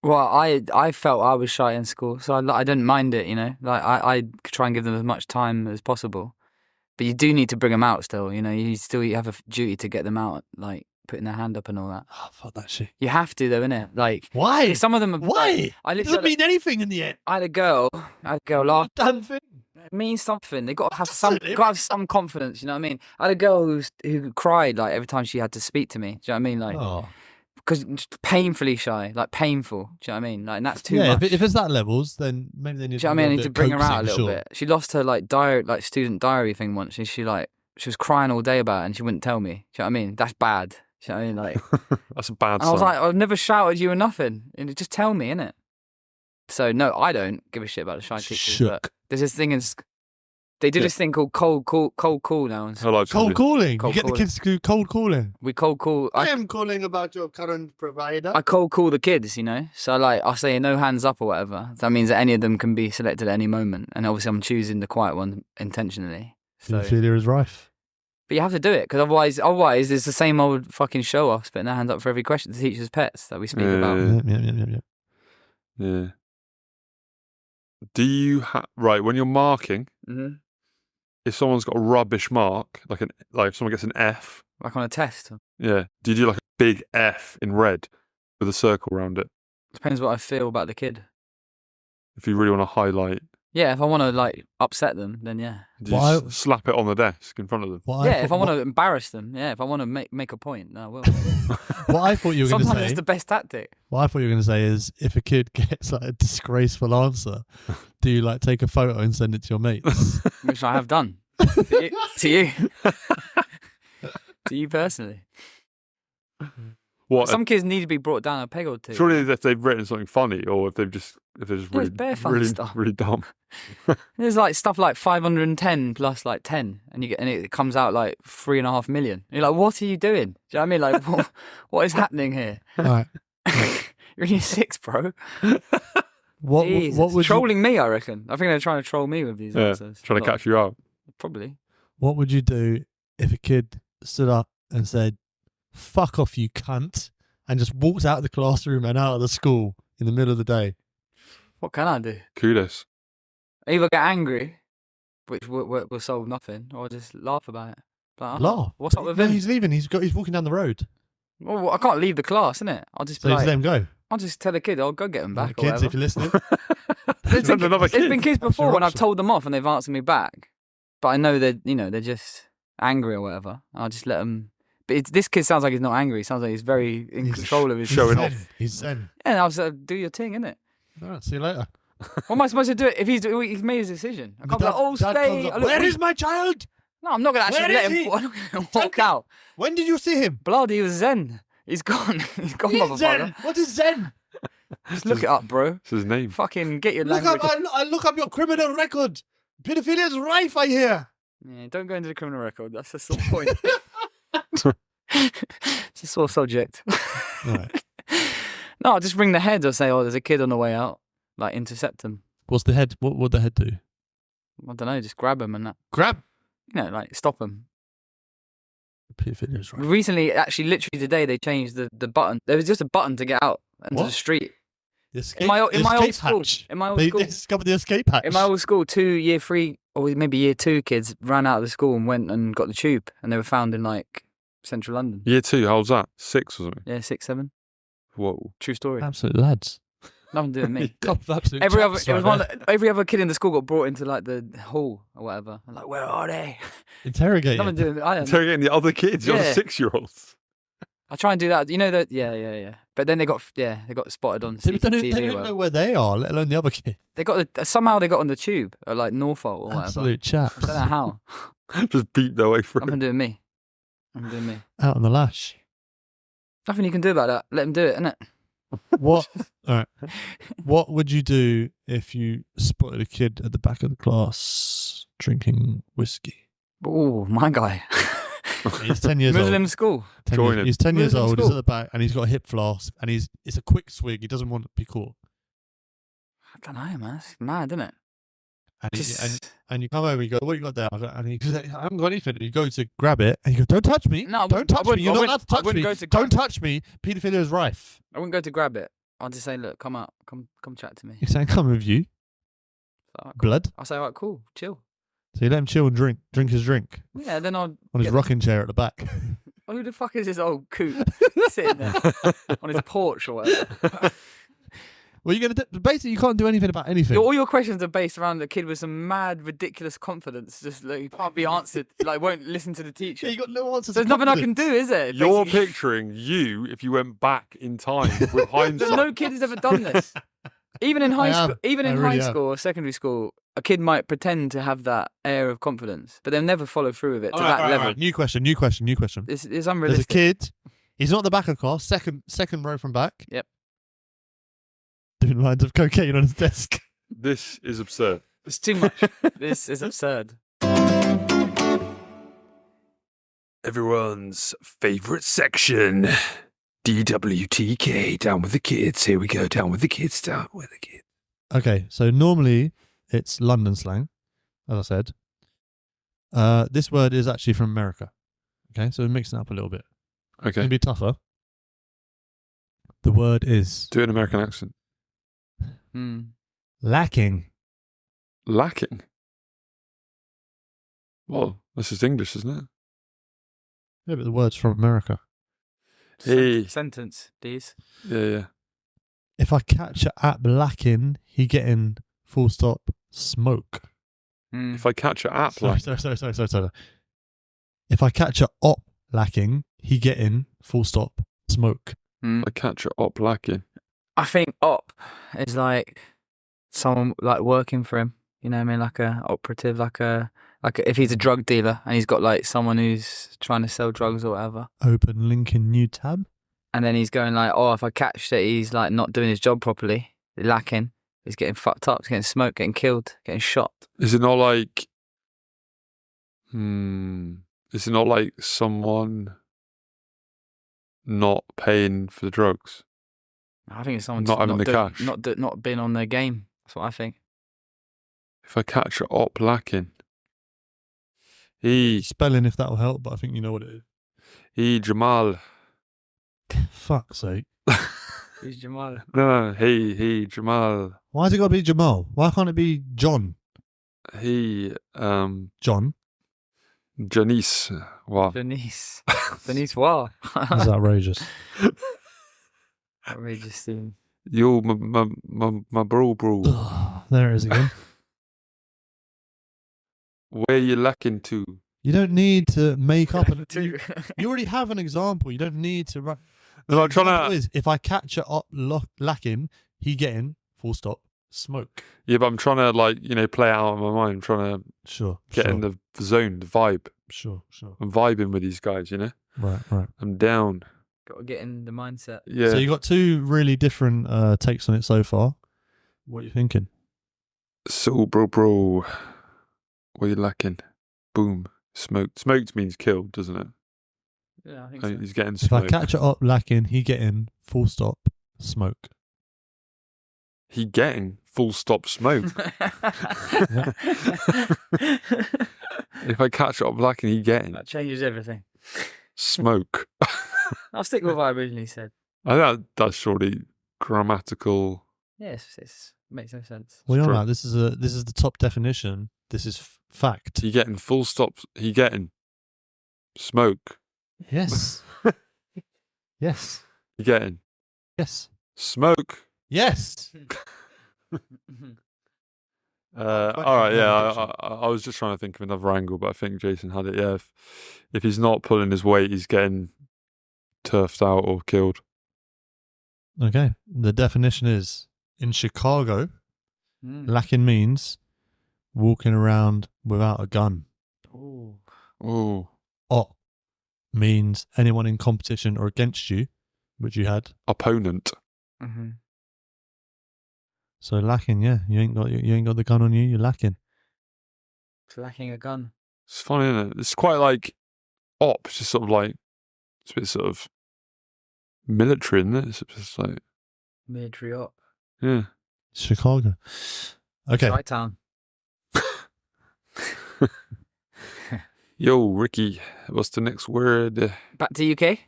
Well, I felt I was shy in school, so I didn't mind it, you know. Like I try and give them as much time as possible, but you do need to bring them out still. You know, you have a duty to get them out, like putting their hand up and all that. Oh, fuck that shit. You have to though, innit? Like Why? some of them are. Why? Like, It doesn't mean anything in the end. I had a girl last. Damn thing. It means something. They got to have Doesn't it? got to have some confidence. You know what I mean? I had a girl who cried like every time she had to speak to me. Do you know what I mean? Like. Oh. Because painfully shy, like painful. Do you know what I mean? Like, and that's too much. If it's that levels, then maybe they need. Do you know what I mean? I need to bring her out a little bit. She lost her like student diary thing once. And she was crying all day about it, and she wouldn't tell me. Do you know what I mean? That's bad. Do you know what I mean? Like That's a bad and sign. I was like, I've never shouted you or nothing. And just tell me, innit? So no, I don't give a shit about the shy teachers. Shook. But there's this thing they do this thing called cold call now. I like Cold calling. Cold You get the calling. kids to do cold calling. We cold call. I am calling about your current provider. I cold call the kids, you know. So like I'll say no hands up or whatever. That means that any of them can be selected at any moment. And obviously I'm choosing the quiet one intentionally. So, Failure is rife. but you have to do it because otherwise it's the same old fucking show off, putting their hands up for every question. The teacher's pets that we speak about. Yeah. Do you right when you're marking? Mm-hmm. If someone's got a rubbish mark, like if someone gets an F, Like on a test. yeah, do you do like a big F in red with a circle around it? Depends what I feel about the kid. If you really want to highlight, Yeah, if I want to like upset them, then yeah. do you slap it on the desk in front of them? If I want to embarrass them, yeah. If I want to make a point, then I will. What I thought you were going to Sometimes say. it's the best tactic. What I thought you were going to say is, if a kid gets like a disgraceful answer, do you like take a photo and send it to your mates? Which I have done. To you. To you personally. What? Some kids need to be brought down a peg or two. Surely if they've written something funny, or if they're just There's bare funny stuff. really dumb. There's like stuff like 510 plus like 10, and it comes out like 3.5 million. You're like, what are you doing? Do you know what I mean? Like, what is happening here? All right. You're in year 6, bro. What would trolling me? I reckon. I think they're trying to troll me with these answers. Trying to catch you out. Probably. What would you do if a kid stood up and said, "Fuck off, you cunt," and just walked out of the classroom and out of the school in the middle of the day? What can I do? Kudos. Either get angry, which will solve nothing, or just laugh about it. Like, Laugh. What's up with No, him? he's leaving. He's walking down the road. Well, I can't leave the class, innit? I'll just So be just like, let him go. I'll just tell the kid, I'll go get him back. Or Kids, whatever. if you're listening. There's been kids before your when I've option. told them off and they've answered me back, but I know they're just angry or whatever. I'll just let them. But this kid sounds like he's not angry. He sounds like he's very in control of his showing stuff. off. He's zen. Yeah, and I was do your thing, innit? All right, see you later. What am I supposed to do if he's made his decision? I can't be like, oh, Dad stay. comes up, Look, where is my child? No, I'm not gonna actually Where let is him. he? I'm not gonna walk out. When did you see him? Bloody, he was zen. He's gone. He's gone, He's motherfucker. zen. What is zen? Just look it up, bro. It's his name. Fucking get your Look language. up. I look up your criminal record. Pedophilia is rife, I hear. Yeah, don't go into the criminal record. That's the sort of point. It's a sore subject. All right. No, I'll just ring the head or say, oh, there's a kid on the way out. Like, intercept him. What's the head? What would the head do? I don't know, just grab him and that. Grab. You know, like, stop him. Pedophilia is rife. Recently, actually, literally today, they changed the button. There was just a button to get out into What? the street. The escape, In my old escape school. hatch. In my old They school. discovered the escape hatch. In my old school, 2 year 3 or maybe year 2 kids ran out of the school and went and got the tube, and they were found in like central London. Year 2, how old's that? 6 or something? Yeah, 6, 7. Whoa. True story. Absolute lads. Nothing to do with me. Couple of absolute Every other, chaps it was right one. Every other kid in the school got brought into like the hall or whatever. I'm like, where are they? Interrogated. Nothing to do with I don't know. Interrogating the other kids, you're Yeah. the 6-year-olds. I try and do that. You know that? Yeah. But then they got spotted on They don't, CCTV. they or don't whatever. know where they are, let alone the other kid. They got somehow they got on the tube at like Norfolk or whatever. Absolute chaps. I don't know how. Just beat their way through. Nothing to do with me. Nothing to do with me. Out on the lash. Nothing you can do about that. Let them do it, innit? What? All right. What would you do if you spotted a kid at the back of the class drinking whiskey? Oh, my guy. He's 10 years Muslim old. school. 10 Join years, him. he's 10 years Muslim old. He's school. at the back, and he's got a hip flask, and it's a quick swig. He doesn't want to be caught. I don't know, man. It's mad, isn't it? And you come over, you go, what you got there? And he goes, I haven't got anything. And you go to grab it, and you go, don't touch me. No, Don't touch me. You're not allowed to touch wouldn't me. go to Don't touch me. Paedophilia is rife. I wouldn't go to grab it. I'll just say, look, come out. Come chat to me. You're saying, come with you, All right, cool. blood. I'll say, all right, cool, chill. So you let him chill and drink his drink Yeah, then I'll... on his rocking chair at the back. Oh, who the fuck is this old coot sitting there on his porch or whatever? Well, you're gonna basically you can't do anything about anything. All your questions are based around a kid with some mad, ridiculous confidence. Just like you can't be answered. Like won't listen to the teacher. Yeah, you got no answers. So there's nothing I can do, is there? You're Basically, picturing you if you went back in time with there's hindsight. no kid who's ever done this. Even in high have. school, even I in really high have. school or secondary school, a kid might pretend to have that air of confidence, but they'll never follow through with it to that level. New question. It's There's unrealistic. a kid. He's not at the back of the class. Second row from back. Yep. Doing lines of cocaine on his desk. This is absurd. It's too much. This is absurd. Everyone's favourite section. DWTK, down with the kids. Here we go, down with the kids, down with the kids. Okay, so normally it's London slang, as I said. This word is actually from America. Okay, so we're mixing it up a little bit. It's Okay, going to be tougher. The word is do an American accent. Hmm. lacking. Lacking. Well, this is English, isn't it? Yeah, but the word's from America. Hey. Sentence, these. Yeah. If I catch a app lacking, he getting full stop smoke. Hmm. If I catch an app Sorry. like If I catch a op lacking, he getting full stop smoke. Hmm. I catch an op lacking. I think op is like someone like working for him. You know what I mean? Like a operative, like if he's a drug dealer and he's got like someone who's trying to sell drugs or whatever. Open link in new tab. And then he's going like, oh, if I catch that he's like not doing his job properly, lacking, he's getting fucked up, he's getting smoked, getting killed, getting shot. Is it not like... Is it not like someone not paying for the drugs? I think it's someone Not having the cash. not being on their game. That's what I think. If I catch an op lacking. He Spelling if that'll help, but I think you know what it is. Jamal. Fuck's sake. Who's Jamal? No, he Jamal. Why's it got to be Jamal? Why can't it be John? He John? Janice. Wow. Denise. Denise what? That's outrageous. Outrageous thing. Yo, my bro. Ugh, there it is again. Where you lacking to? You don't need to make up an. Two. You already have an example. You don't need to write. No, I'm trying Example to. is, if I catch it up lacking, he getting full stop smoke. Yeah, but I'm trying to play out in my mind. I'm trying to Sure. get sure, in the zone, the vibe. Sure. I'm vibing with these guys, you know. Right. I'm down. Got to get in the mindset. Yeah. So you got two really different takes on it so far. What are you thinking? So, bro, where you lacking? Boom. Smoked. Smoked means killed, doesn't it? Yeah, I think So so. he's getting If I smoked. catch it up lacking, he getting full stop smoke. He getting full stop smoke. If I catch it up lacking, he getting That changes everything. smoke. I'll stick with what I originally said. I think that's surely grammatical. Yes, it makes no sense. What are you on True. about? This is the top definition. This is fact. He getting full stop. He getting smoke. Yes. Yes. He getting Yes. smoke. Yes. All right, yeah. I was just trying to think of another angle, but I think Jason had it. Yeah, if he's not pulling his weight, he's getting turfed out or killed. Okay. The definition is in Chicago, Mm. lacking means walking around without a gun. Ooh. Oh, Op means anyone in competition or against you, which you had. opponent. Mm-hmm. So lacking, yeah, you ain't got the gun on you. You're lacking. It's lacking a gun. It's funny, isn't it? It's quite like Op, it's just sort of like, it's a bit sort of military, isn't it? It's just like, Military op. yeah. Chicago. Okay. Right town. Yo, Ricky, what's the next word? Back to UK.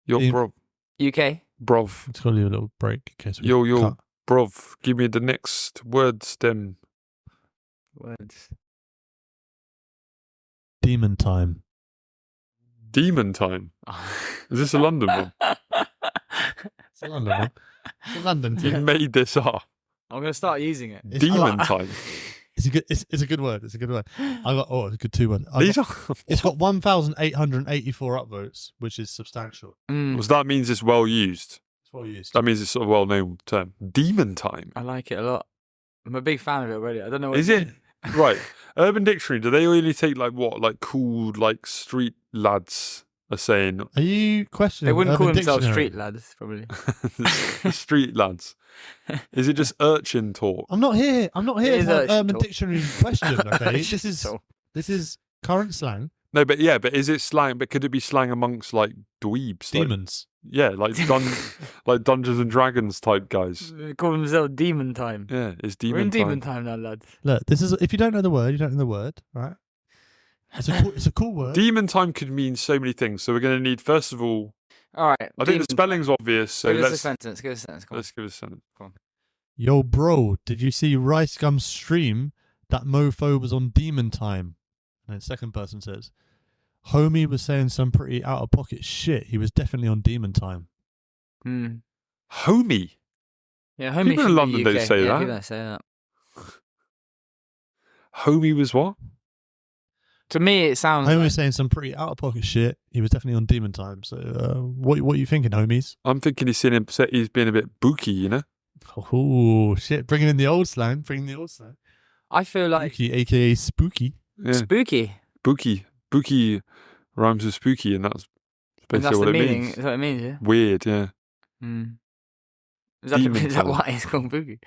Yo, Yeah. bruv. UK. Bruv. It's got to leave a little break in case we Yo, cut. bruv. Give me the next word stem. Words. Demon time. Demon time. Is this a London one? It's a London one. It's a London. You made this up. I'm gonna start using it. It's- Demon time. It's a good. It's a good word. It's a good word. I got. Oh, it's a good 2 word. These are. It's got 1,884 upvotes, which is substantial. Mm, So that means it's well used. It's well used. That means it's sort of well known term. Demon time. I like it a lot. I'm a big fan of it already. I don't know what Is it? Right. Urban Dictionary, do they only take like what? Like cool, like street lads are saying? Are you questioning? They wouldn't call Urban themselves Dictionary? street lads, probably. Street lads. Is it just urchin talk? I'm not here. I'm not It here is to have urchin Urban talk. Dictionary question. Okay, So- this is current slang. No, but yeah, but is it slang? But could it be slang amongst like dweebs? Like, Demons. yeah, like like Dungeons and Dragons type guys. They call themselves demon time. Yeah, it's We're demon in time. demon time now, lads. Look, this is. If you don't know the word, you don't know the word, right? It's a cool word. Demon time could mean so many things. So we're going to need, first of all, All right. I think the spelling's obvious. So Give us a let's sentence. Give us a sentence. Come on. give us a sentence. Yo, bro, did you see Rice Gum's stream? That mofo was on demon time. And then second person says, homie was saying some pretty out of pocket shit. He was definitely on demon time. Mm. Homie. Yeah, homie. People in should be London don't UK. say yeah, that. People don't say that. Homie was what? To me, it sounds. Homie Like, was saying some pretty out of pocket shit. He was definitely on demon time. So, what are you thinking, homies? I'm thinking he's being a bit booky, you know? Oh shit! Bringing in the old slang. I feel like Spooky, aka spooky. Yeah. spooky. Booky. Booky rhymes with spooky, and that's And basically that's what the it meaning. means. Is what it means, yeah. Weird, yeah. Mm. Demon Is that time. why it's called boogie?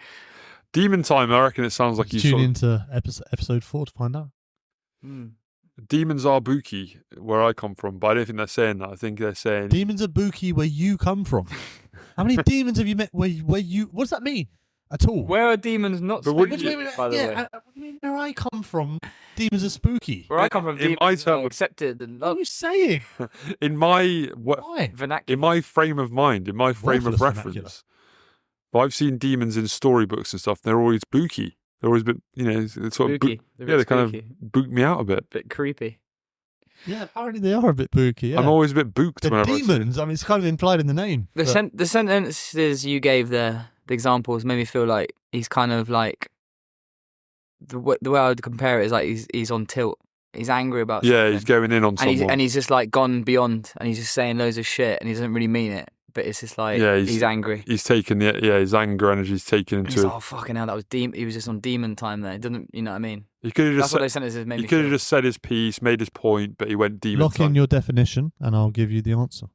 Demon time, I reckon it sounds like you Tune sort of, into episode 4 to find out. Mm. demons are booky where I come from, but I don't think they're saying that. I think they're saying Demons are booky where you come from. How many demons have you met where you? What does that mean at all? Where are demons not But spooky, wouldn't by the way? what do you mean where I come from? Demons are spooky. Where I come from, In demons my are term of- accepted and What are loved. you saying? in my Why? Vernacular. in my frame of mind, in my frame of Worthless reference. vernacular. But I've seen demons in storybooks and stuff. They're always booky. They're always a bit, it's sort of Spooky. They're a yeah, bit they kind spooky. of book me out a bit. Bit creepy. Yeah, apparently they are a bit spooky. Yeah. I'm always a bit booked the whenever I see demons. I mean, it's kind of implied in the name. but- The sentences you gave there, the examples, made me feel like he's kind of like the way I would compare it is like he's on tilt. He's angry about Yeah, something. he's going in on and someone. he's just like gone beyond, and he's just saying loads of shit, and he doesn't really mean it. But it's just like Yeah, he's angry. He's taken his anger energy's taken And he's into like, oh fucking hell, that was he was just on demon time there. It doesn't, you know what I mean? He could have That's just what said, those sentences made he me could have feel. just said his piece, made his point, but he went demon Lock in time. your definition, and I'll give you the answer.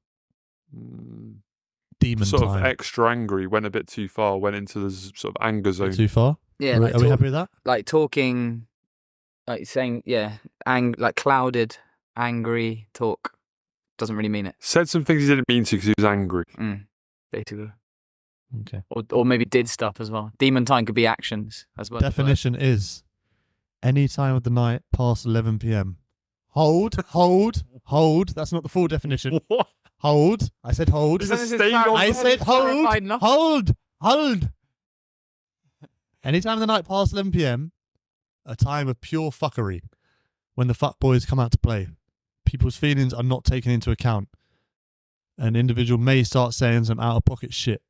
Mm, Demon sort time. of extra angry, went a bit too far, went into the sort of anger zone. Too far? Yeah, Are, like, we, are we happy with that? like talking, like saying, yeah, like clouded, angry talk doesn't really mean it. Said some things he didn't mean to because he was angry. Basically. Okay. Or maybe did stuff as well. Demon time could be actions as well. Definition is any time of the night past 11 p.m. Hold. That's not the full definition. What? Hold. I said hold. Is this staying on- I said clarified enough. hold. Any time of the night past 11 p.m., a time of pure fuckery, when the fuck boys come out to play. People's feelings are not taken into account. An individual may start saying some out of pocket shit.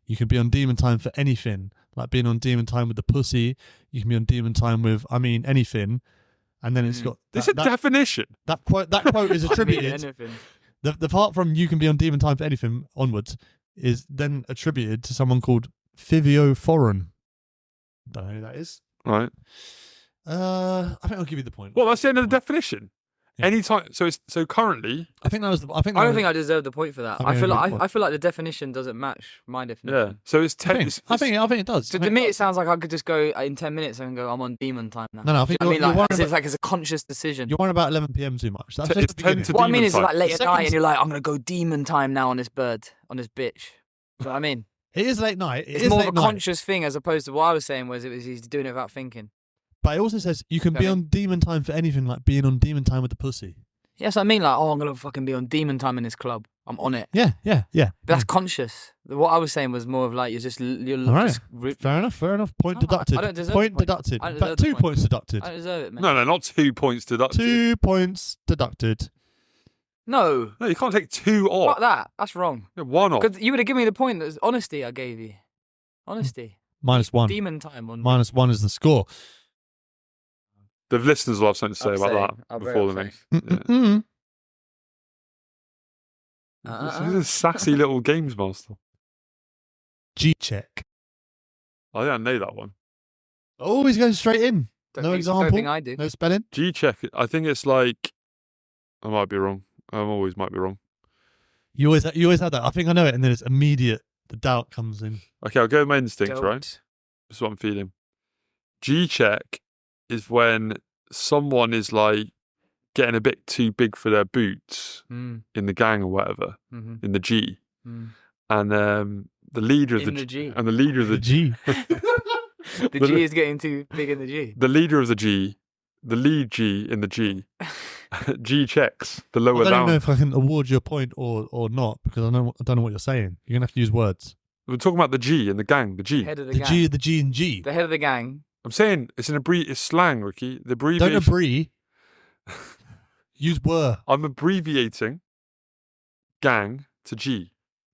You can be on demon time for anything, like being on demon time with the pussy. You can be on demon time with, anything. And then it's got This is a definition. that quote is attributed. Anything. The part from you can be on demon time for anything onwards is then attributed to someone called Fivio Foreign. Don't know who that is. Right. I think I'll give you the point. Well, that's the end of the definition. Anytime. So currently. I think that was. I don't think I deserve the point for that. I I feel mean, like I feel like the definition doesn't match my definition. Yeah. So it's I 10. think it does. So to me, it sounds like I could just go in 10 minutes and go, I'm on demon time now. No, I think Do you know what I mean, you're like, worried it's like it's a conscious decision. You're worried about 11 p.m. too much. That's It's just the 10 beginning. to What I mean demon is time. like late The at second- night and you're like, I'm gonna go demon time now on this bird, on this bitch. You know what I mean? It is late night. It's more of a conscious thing as opposed to what I was saying was he's doing it without thinking. But it also says you can be on demon time for anything, like being on demon time with the pussy. Yes, I mean, like, I'm gonna fucking be on demon time in this club. I'm on it. Yeah. But that's conscious. What I was saying was more of like you're All right. just Fair enough. Point No, deducted. I don't deserve Point the point. deducted. I don't In fact, deserve the 2 point. points deducted. I don't deserve it, man. No, not 2 points deducted. 2 points deducted. No. No, you can't take 2 off. Fuck that. That's wrong. Yeah, 1 off. Because you would have given me the point. That's honesty I gave you. Honesty. -1. Demon time on -1 is the score. The listeners will have something to say about Upsetting. that I'm very before the next. upsetting. Yeah. This is a sassy little games master. G-check. I think I know that one. Always going straight in. Don't No think- example. Don't think I do. No spelling. G-check. I think it's like. I might be wrong. I always might be wrong. You always have that. I think I know it, and then it's immediate. The doubt comes in. Okay, I'll go with my instinct, right? Don't. This is what I'm feeling. G-check is when someone is like getting a bit too big for their boots Mm. in the gang or whatever, Mm-hmm. in the G, Mm. and the leader of In the G. and the leader of The the G. The G is getting too big in the G. the leader of the G, the lead G in the G, G checks the lower I don't down. know if I can award you a point or not because I don't know what you're saying. You're gonna have to use words. We're talking about the G in the gang, the G. Head of the, The gang. G, the G and G. The head of the gang. I'm saying it's it's slang, Ricky. The Don't abbreviation. agree. Use were. I'm abbreviating gang to G.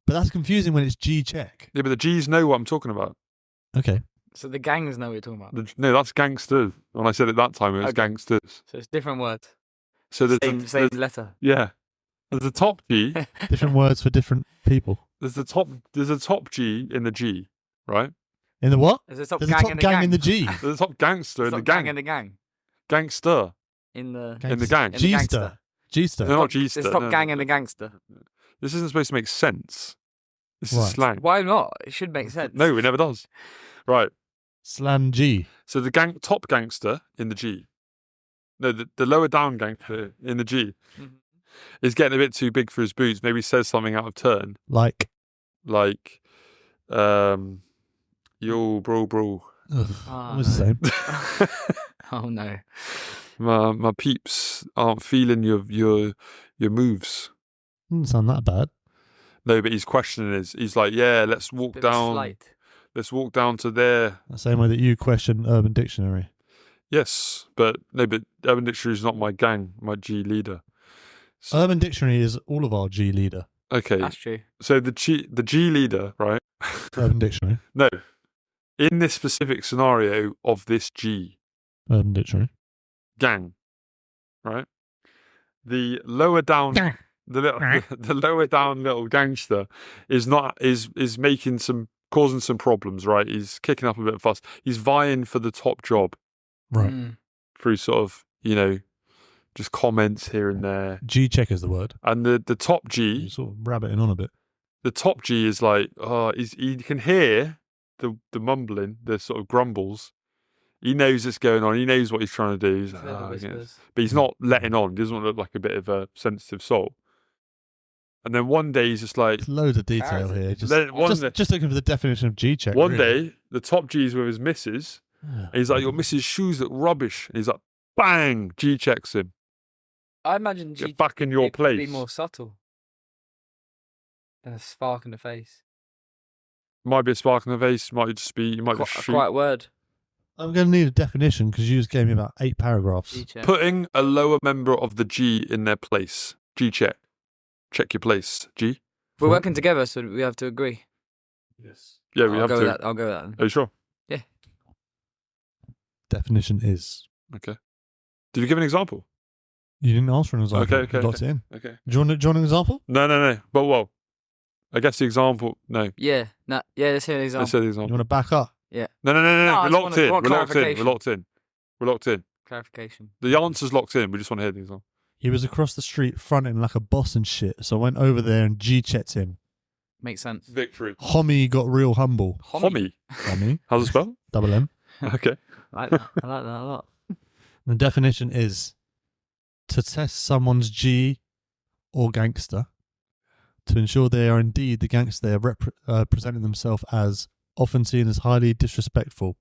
But that's confusing when it's G check. Yeah, but the G's know what I'm talking about. Okay. So the gangs know what you're talking about. No, that's gangsters. When I said it that time, it was Okay. gangsters. So it's different words. So there's Same letter. yeah. There's the top G. Different words for different people. There's a top G in the G, right? In the what? There's a top There's a gang top in the gang gang. in the G. There's a top gangster in the Top gang. in the gang. Gangster In the in the gang. in the G-ster. gangster. G-ster. They're not G-ster. There's top no. gang in the gangster. This isn't supposed to make sense. This is Right. slang. Why not? It should make sense. No, it never does. Right. Slan G. So the top gangster in the G. No, the lower down gangster in the G Mhm. is getting a bit too big for his boots. Maybe says something out of turn. Like. Like, yo, bro. Ugh, Oh, always the same. Oh no. My peeps aren't feeling your moves. Doesn't sound that bad. No, but he's questioning he's like, yeah, let's walk Bit of a down. slight. Let's walk down to there. The same way that you question Urban Dictionary. Yes, but Urban Dictionary is not my gang, my G leader. Urban Dictionary is all of our G leader. Okay, That's true. so the G leader, right? Urban Dictionary. No, in this specific scenario of this G Urban Dictionary. gang, right? The lower down, the lower down little gangster is causing some problems, right? He's kicking up a bit of fuss. He's vying for the top job Right. Mm. through sort of, just comments here and there. G check is the word. And the top You're G, sort of rabbiting on a bit. the top G is like, he can hear the mumbling, the sort of grumbles. He knows it's going on. He knows what he's trying to do. He's like, Clever "Oh, yes." whispers. But he's not letting on. He doesn't want to look like a bit of a sensitive soul. And then one day he's just like, There's loads of detail Clarity. here. Then one day- Just looking for the definition of G check. one really. day the top G's with his missus, Yeah. and he's like, your missus' shoes look rubbish. And he's like, bang, G checks him. I imagine G Get back in your it could be place. more subtle than a spark in the face. Might be a spark in the face. Might just be. You might A just shoot. quiet word. I'm going to need a definition because you just gave me about 8 paragraphs. G check. Putting a lower member of the G in their place. G check. Check your place. G. We're working together, so we have to agree. Yes. Yeah, we I'll have go to. with that. I'll go with that. Then. Are you sure? Definition is. Okay. Did you give an example? You didn't answer an example. Okay, You locked it in. Okay. Do you want an example? No. But well, I guess the example. No. Yeah. Nah, yeah. Let's hear an Let's example. say the You example. want to back up? No. No, We're I just locked want in. We're locked in. We're clarification. locked in. We're locked in. Clarification. The answer's locked in. We just want to hear the example. He was across the street fronting like a boss and shit, so I went over there and G-checked him. Makes sense. Victory. Homie got real humble. Homie. Homie. How's it spelled? Double M. Okay. I like that. I like that a lot. The definition is to test someone's G or gangster to ensure they are indeed the gangster they are presenting themselves as, often seen as highly disrespectful.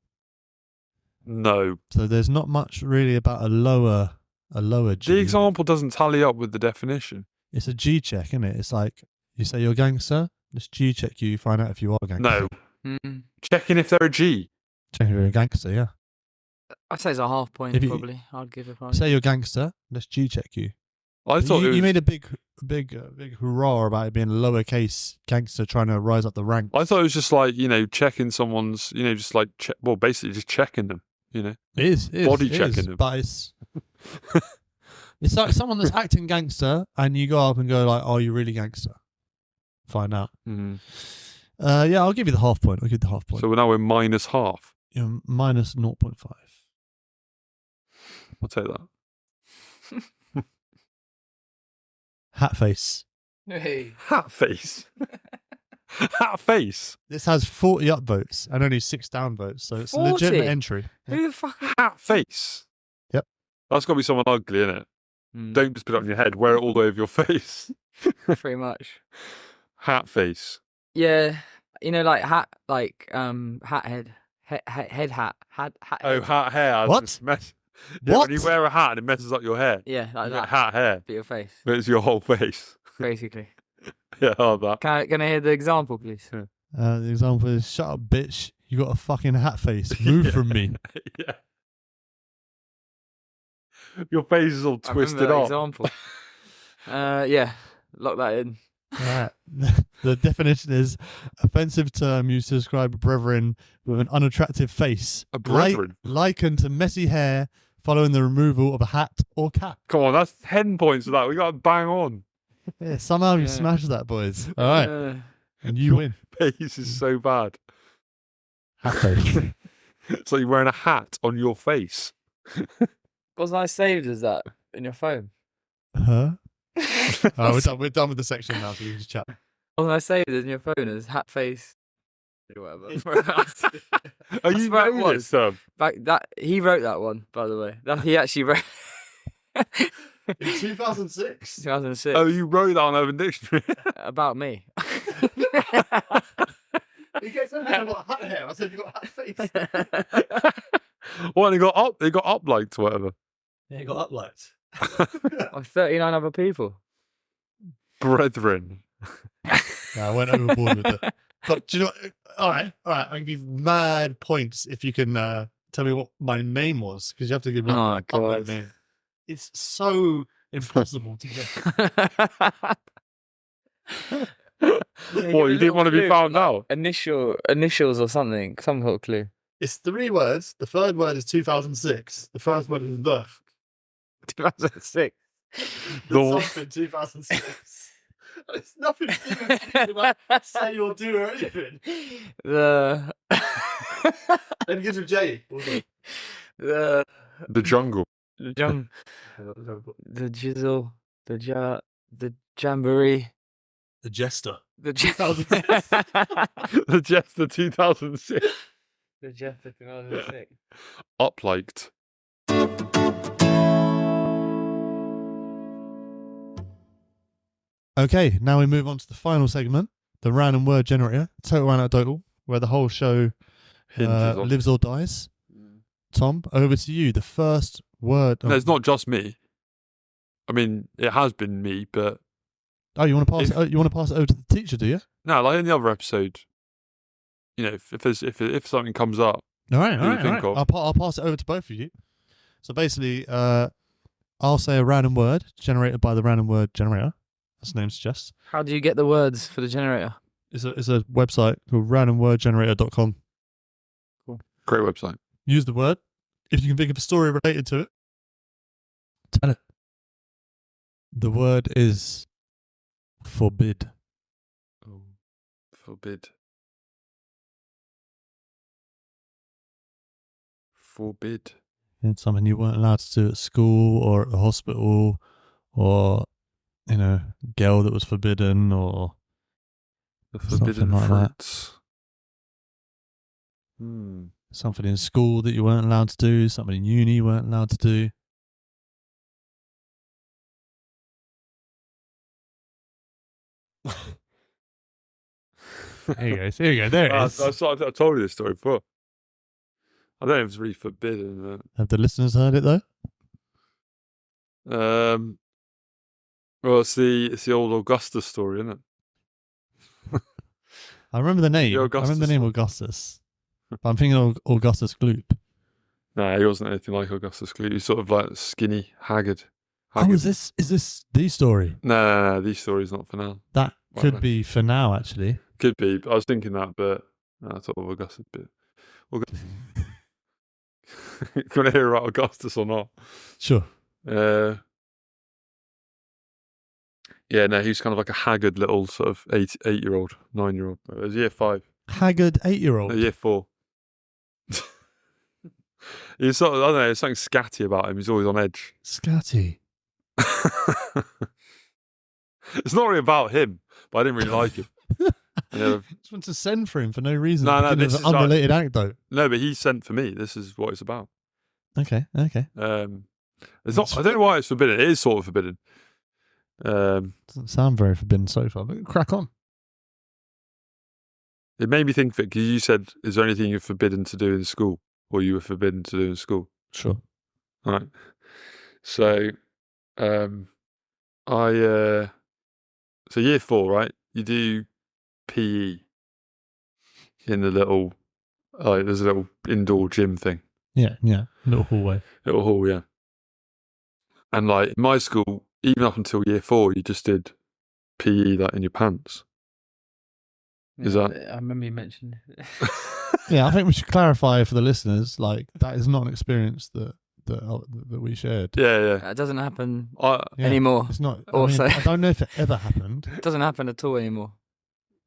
No. So there's not much really about a lower G. The example doesn't tally up with the definition. It's a G check, isn't it? It's like you say you're a gangster, let's G check you, find out if you are a gangster. No. Mm. Checking if they're a G. Check if you're a gangster, yeah. I'd say it's a half point, If you- probably. I'd give it a Say you're a gangster, let's G check you. I thought you, it was, you made a big hurrah about it being lowercase gangster trying to rise up the ranks. I thought it was just like, checking someone's, just like, basically just checking them, It is body it checking is, them. but it's like someone that's acting gangster, and you go up and go like, "Oh, you're really gangster." Find out. Mhm. Yeah, I'll give you the half point. I'll give you the half point. So now we're minus half. You're minus 0.5. I'll take that. Hat face. Hey. Hat face. Hat face. This has 40 upvotes and only 6 downvotes, so it's a 40? legitimate entry. Who the fuck? Hat face. Yep. That's got to be someone ugly, innit? Don't just put it on your head. Wear it all the way over your face. Pretty much. Hat face. Yeah, like hat, hat head, head hat, hat. Oh, head. hat hair. What? Yeah, What? when you wear a hat and it messes up your hair. Yeah, like You that. get hat hair. For your face, But it's your whole face. basically. Yeah, hard that. Can I hear the example, please? The example is, "Shut up, bitch. You got a fucking hat face. Move from me." Yeah. Your face is all I remember twisted that up. example. Yeah, lock that in. Alright. The definition is offensive term used to describe a brethren with an unattractive face. A brethren? Likened to messy hair following the removal of a hat or cap. Come on, that's 10 points for that. We got to bang on. Yeah, somehow you Yeah. smashed that, boys. All right. Uh, And you win. Face is so bad. Hat face. It's like you're wearing a hat on your face. wasn't I saved as that in your phone? Huh? We're done with the section now, so you can just chat. Wasn't I saved in your phone as hat face? Or whatever. Are you swear it doing was. this, He wrote that one, by the way. He actually wrote. In 2006. 2006. Oh, you wrote that on Urban Dictionary. About me. He gets on there, what, hat hair? I said you got hat face. What, they got up? They got up liked, whatever. Yeah, you got uplights. Like 39 other people. Brethren. I went overboard with it. But do you know what? All right. I can give mad points if you can tell me what my name was, because you have to give me Oh, my God. name. It's so impossible to get. What, you didn't want to be found out? Initials or something. Some sort of clue. It's 3 words. The third word is 2006. The first word is the. 2006. The- Something 2006. It's nothing to do about say or do or anything. The Then it gives a J. Also. the jungle. jung, the jizzle, the jamboree, The jester. the 2006. The Jester 2006. the Jester 2006. Upliked. Okay, now we move on to the final segment, the random word generator, total anecdotal, where the whole show Hinges on. lives or dies. Tom, over to you. The first word. No, it's not just me. I mean, it has been me, but Oh, you want to pass if- it? You want to pass it over to the teacher, do you? no, like in the other episode, if something comes up, All right, Who all you right. think of? I'll pass it over to both of you. So basically, I'll say a random word generated by the random word generator, as the name suggests. How do you get the words for the generator? It's a website called randomwordgenerator.com. great website. Use the word. If you can think of a story related to it, tell it. The word is forbid. Oh, forbid. Forbid. It's something you weren't allowed to do at school or at the hospital or girl that was forbidden, or The forbidden like that. fruits. Something in school that you weren't allowed to do, something in uni you weren't allowed to do. There you go. There you go. There it is. I told you this story before. I don't know if it's really forbidden. Have the listeners heard it though? Well, it's the old Augustus story, isn't it? I remember the name. The I Augustus remember the name Augustus. But I'm thinking of Augustus Gloop. No, he wasn't anything like Augustus Gloop. He was sort of like skinny, haggard. Oh, is this the story? No, these stories not for now. That Right could then. be for now, actually. Could be. But I was thinking that, but I thought of Augustus. But can I hear about Augustus or not? Sure. Yeah, no, he's kind of like a haggard little sort of 8-year-old, 9-year-old. It was year 5. Haggard 8-year-old. Year 4. He's sort of, I don't know, there's something scatty about him. He's always on edge. Scatty. It's not really about him, but I didn't really like him. Just want to send for him for no reason. No, Beginning this of is an unrelated anecdote. No, but he sent for me. This is what it's about. Okay. It's not. I don't know why it's forbidden. It is sort of forbidden. Doesn't sound very forbidden so far, but crack on. It made me think of it because you said, "Is there anything you're forbidden to do in school, or you were forbidden to do in school?" Sure. All right. So, so year 4, right? You do PE in the little, there's a little indoor gym thing. Yeah. Little hallway. Little hall, yeah. And like in my school, even up until year 4, you just did PE like in your pants. Is that? I remember you mentioned. Yeah, I think we should clarify for the listeners, like that is not an experience that we shared. Yeah. It doesn't happen Yeah, anymore. It's not. Also. I don't know if it ever happened. It doesn't happen at all anymore.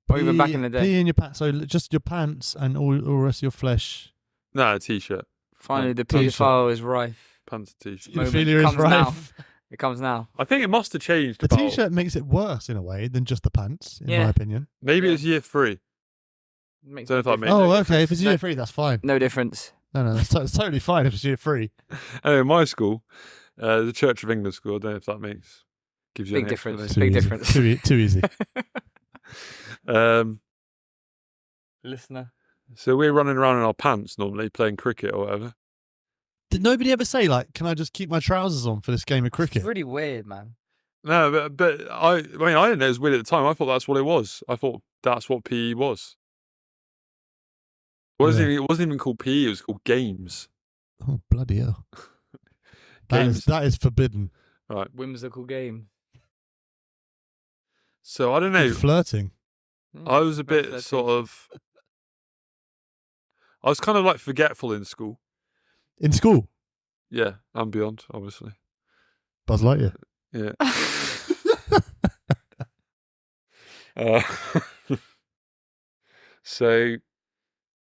Or even back in the day. Pee in your pants, so just your pants and all the rest of your flesh. No, a t-shirt. Finally, the T-shirt. paedophile is rife. Pants t-shirt. Moment Paedophilia is comes now. rife. It comes now. I think it must have changed. The about- t-shirt makes it worse in a way than just the pants, in Yeah. my opinion. Maybe Yeah. it was year 3. Makes Don't know if no that makes- difference. Oh, no okay. If it's No- year 3, that's fine. No difference. No, that's it's totally fine if it's year 3. Anyway, in my school, the Church of England school, I don't know if that gives you Big any difference. explanation. Big difference. Too easy. Listener. So we're running around in our pants normally, playing cricket or whatever. Did nobody ever say, like, can I just keep my trousers on for this game of cricket? It's really weird, man. No, but I didn't know it was weird at the time. I thought that's what it was. I thought that's what PE was. It wasn't even called PE, it was called games. Oh, bloody hell. Games. That is forbidden. Right. Whimsical game. So I don't know. Flirting. I was a bit Flirtation. sort of. I was kind of like forgetful in school. In school. Yeah, and beyond, obviously. Buzz Lightyear. Yeah. So,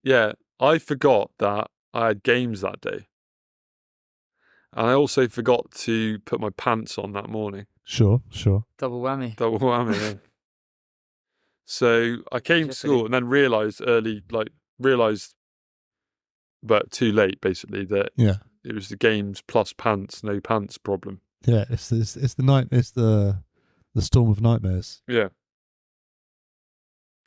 yeah, I forgot that I had games that day. And I also forgot to put my pants on that morning. Sure. Double whammy. Double whammy, yeah. So I came to school and then realised but too late, basically, that Yeah. it was the games plus pants, no pants problem. Yeah, it's the night. It's the storm of nightmares. Yeah.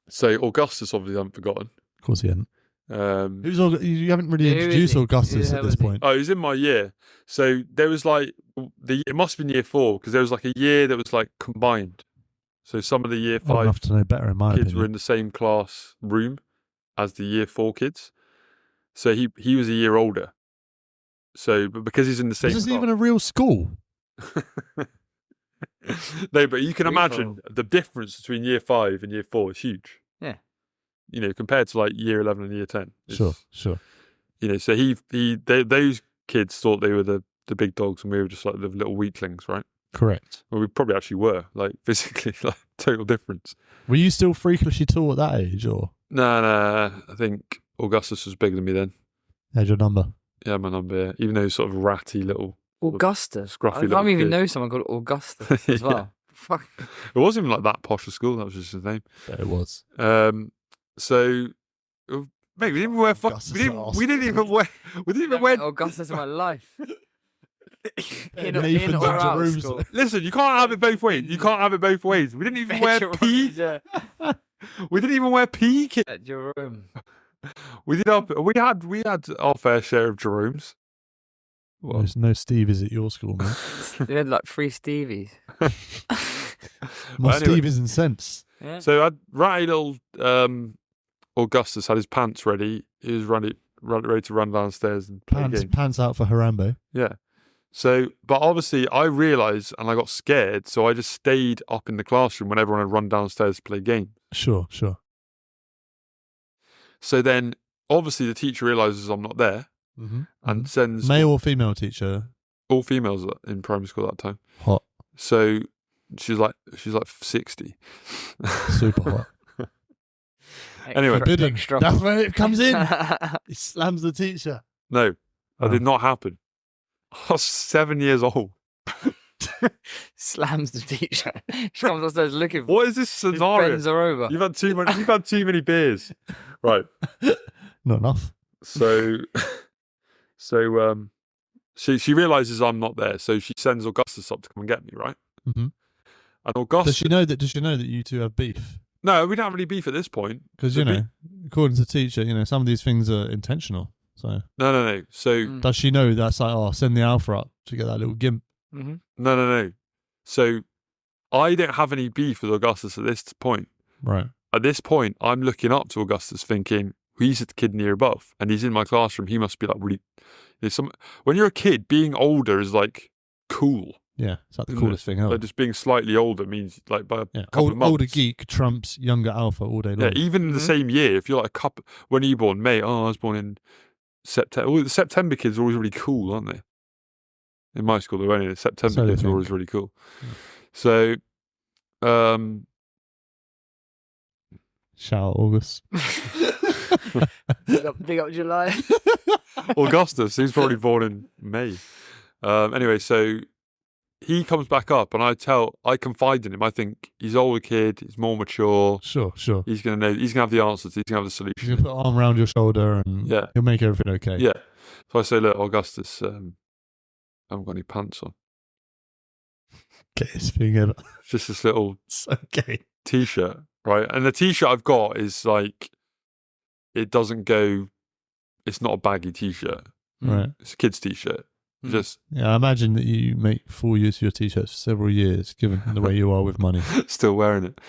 So Augustus, obviously, I haven't forgotten. Of course, he hadn't. You haven't really Who is introduced he? Augustus Who at the this hell is point. Oh, he was in my year. So there was like it must have been year 4 because there was like a year that was like combined. So some of the year Old 5 enough to know better, in my kids opinion. were in the same class room as the year 4 kids. So he was a year older. So, but because he's in the same This isn't class, even a real school. no, but you can imagine Free-for-all. the difference between year 5 and year 4 is huge. Yeah. You know, compared to like year 11 and year 10. It's- Sure. You know, so those kids thought they were the big dogs and we were just like the little weaklings, right? Correct. Well, we probably actually were, like physically, like total difference. Were you still freakishly tall at that age, or No, I think Augustus was bigger than me then. had your number? Yeah, my number, yeah. Even though he's sort of ratty little Augustus. Scruffy I little can't even kid. know someone called Augustus as Yeah. well. Fuck. It wasn't even like that posh a school. That was just his name. But it was. So, mate, we didn't even wear. Augustus We didn't even wear. We didn't even wear. Augustus in my life. in Nathan's or and out Jerusalem. school. Listen, you can't have it both ways. You can't have it both ways. We didn't even wear PE. Yeah. We didn't even wear PE kit. At Jerome. We had our fair share of Jeromes. Well, There's no Stevies at your school, man. They had like 3 Stevies. More anyway. Stevies and cents. Yeah. so ratty little Augustus had his pants ready. He was ready to run downstairs and play games. Pants out for Harambe. Yeah. So, but obviously I realised and I got scared, so I just stayed up in the classroom when everyone had run downstairs to play games. Sure. So then, obviously, the teacher realises I'm not there Mm-hmm. and sends Male or female teacher? all females in primary school at that time. Hot. So she's like 60. Super hot. Anyway. Forbidden. Extra. That's where it comes in. He slams the teacher. No, that Oh. did not happen. I was 7 years old. Slams the teacher. She comes upstairs looking for What is this his scenario? pens are over. You've had too much. You've had too many beers, right? Not enough. So, she realizes I'm not there, so she sends Augustus up to come and get me, right? Mm-hmm. And Augustus, Does she know that you two have beef? no, we don't have any beef at this point. Because The according to the teacher, some of these things are intentional. So No. So Mm. does she know that's like, send the alpha up to get that little gimp? Mm-hmm. no. So I don't have any beef with Augustus at this point. Right. At this point, I'm looking up to Augustus, thinking he's the kid near above, and he's in my classroom. He must be like really. When you're a kid, being older is like cool. Yeah, it's like the Isn't coolest thing ever. Like just being slightly older means like by a Yeah, couple of months. older geek trumps younger alpha all day long. Yeah, even in the Mhm. same year, if you're like a couple, when are you born? May. Oh, I was born in September. Well, the September kids are always really cool, aren't they? In my school, they're only the September So they kids are think. always really cool. Yeah. So, Shout out August. Big up July. Augustus, he's probably born in May. Anyway, so he comes back up, and I confide in him. I think he's an older kid, he's more mature. Sure. He's gonna know. He's gonna have the answers. He's gonna have the He's solution. gonna put an arm around your shoulder and Yeah. he'll make everything okay. Yeah. So I say, look, Augustus, I haven't got any pants on. Gayest thing ever. It's just this little So gay. t-shirt, right? And the t-shirt I've got is like, it doesn't go. It's not a baggy t-shirt. Right. It's a kid's t-shirt. Mm. Just Yeah, I imagine that you make full use of your t-shirts for several years, given the way you are with money. still wearing it.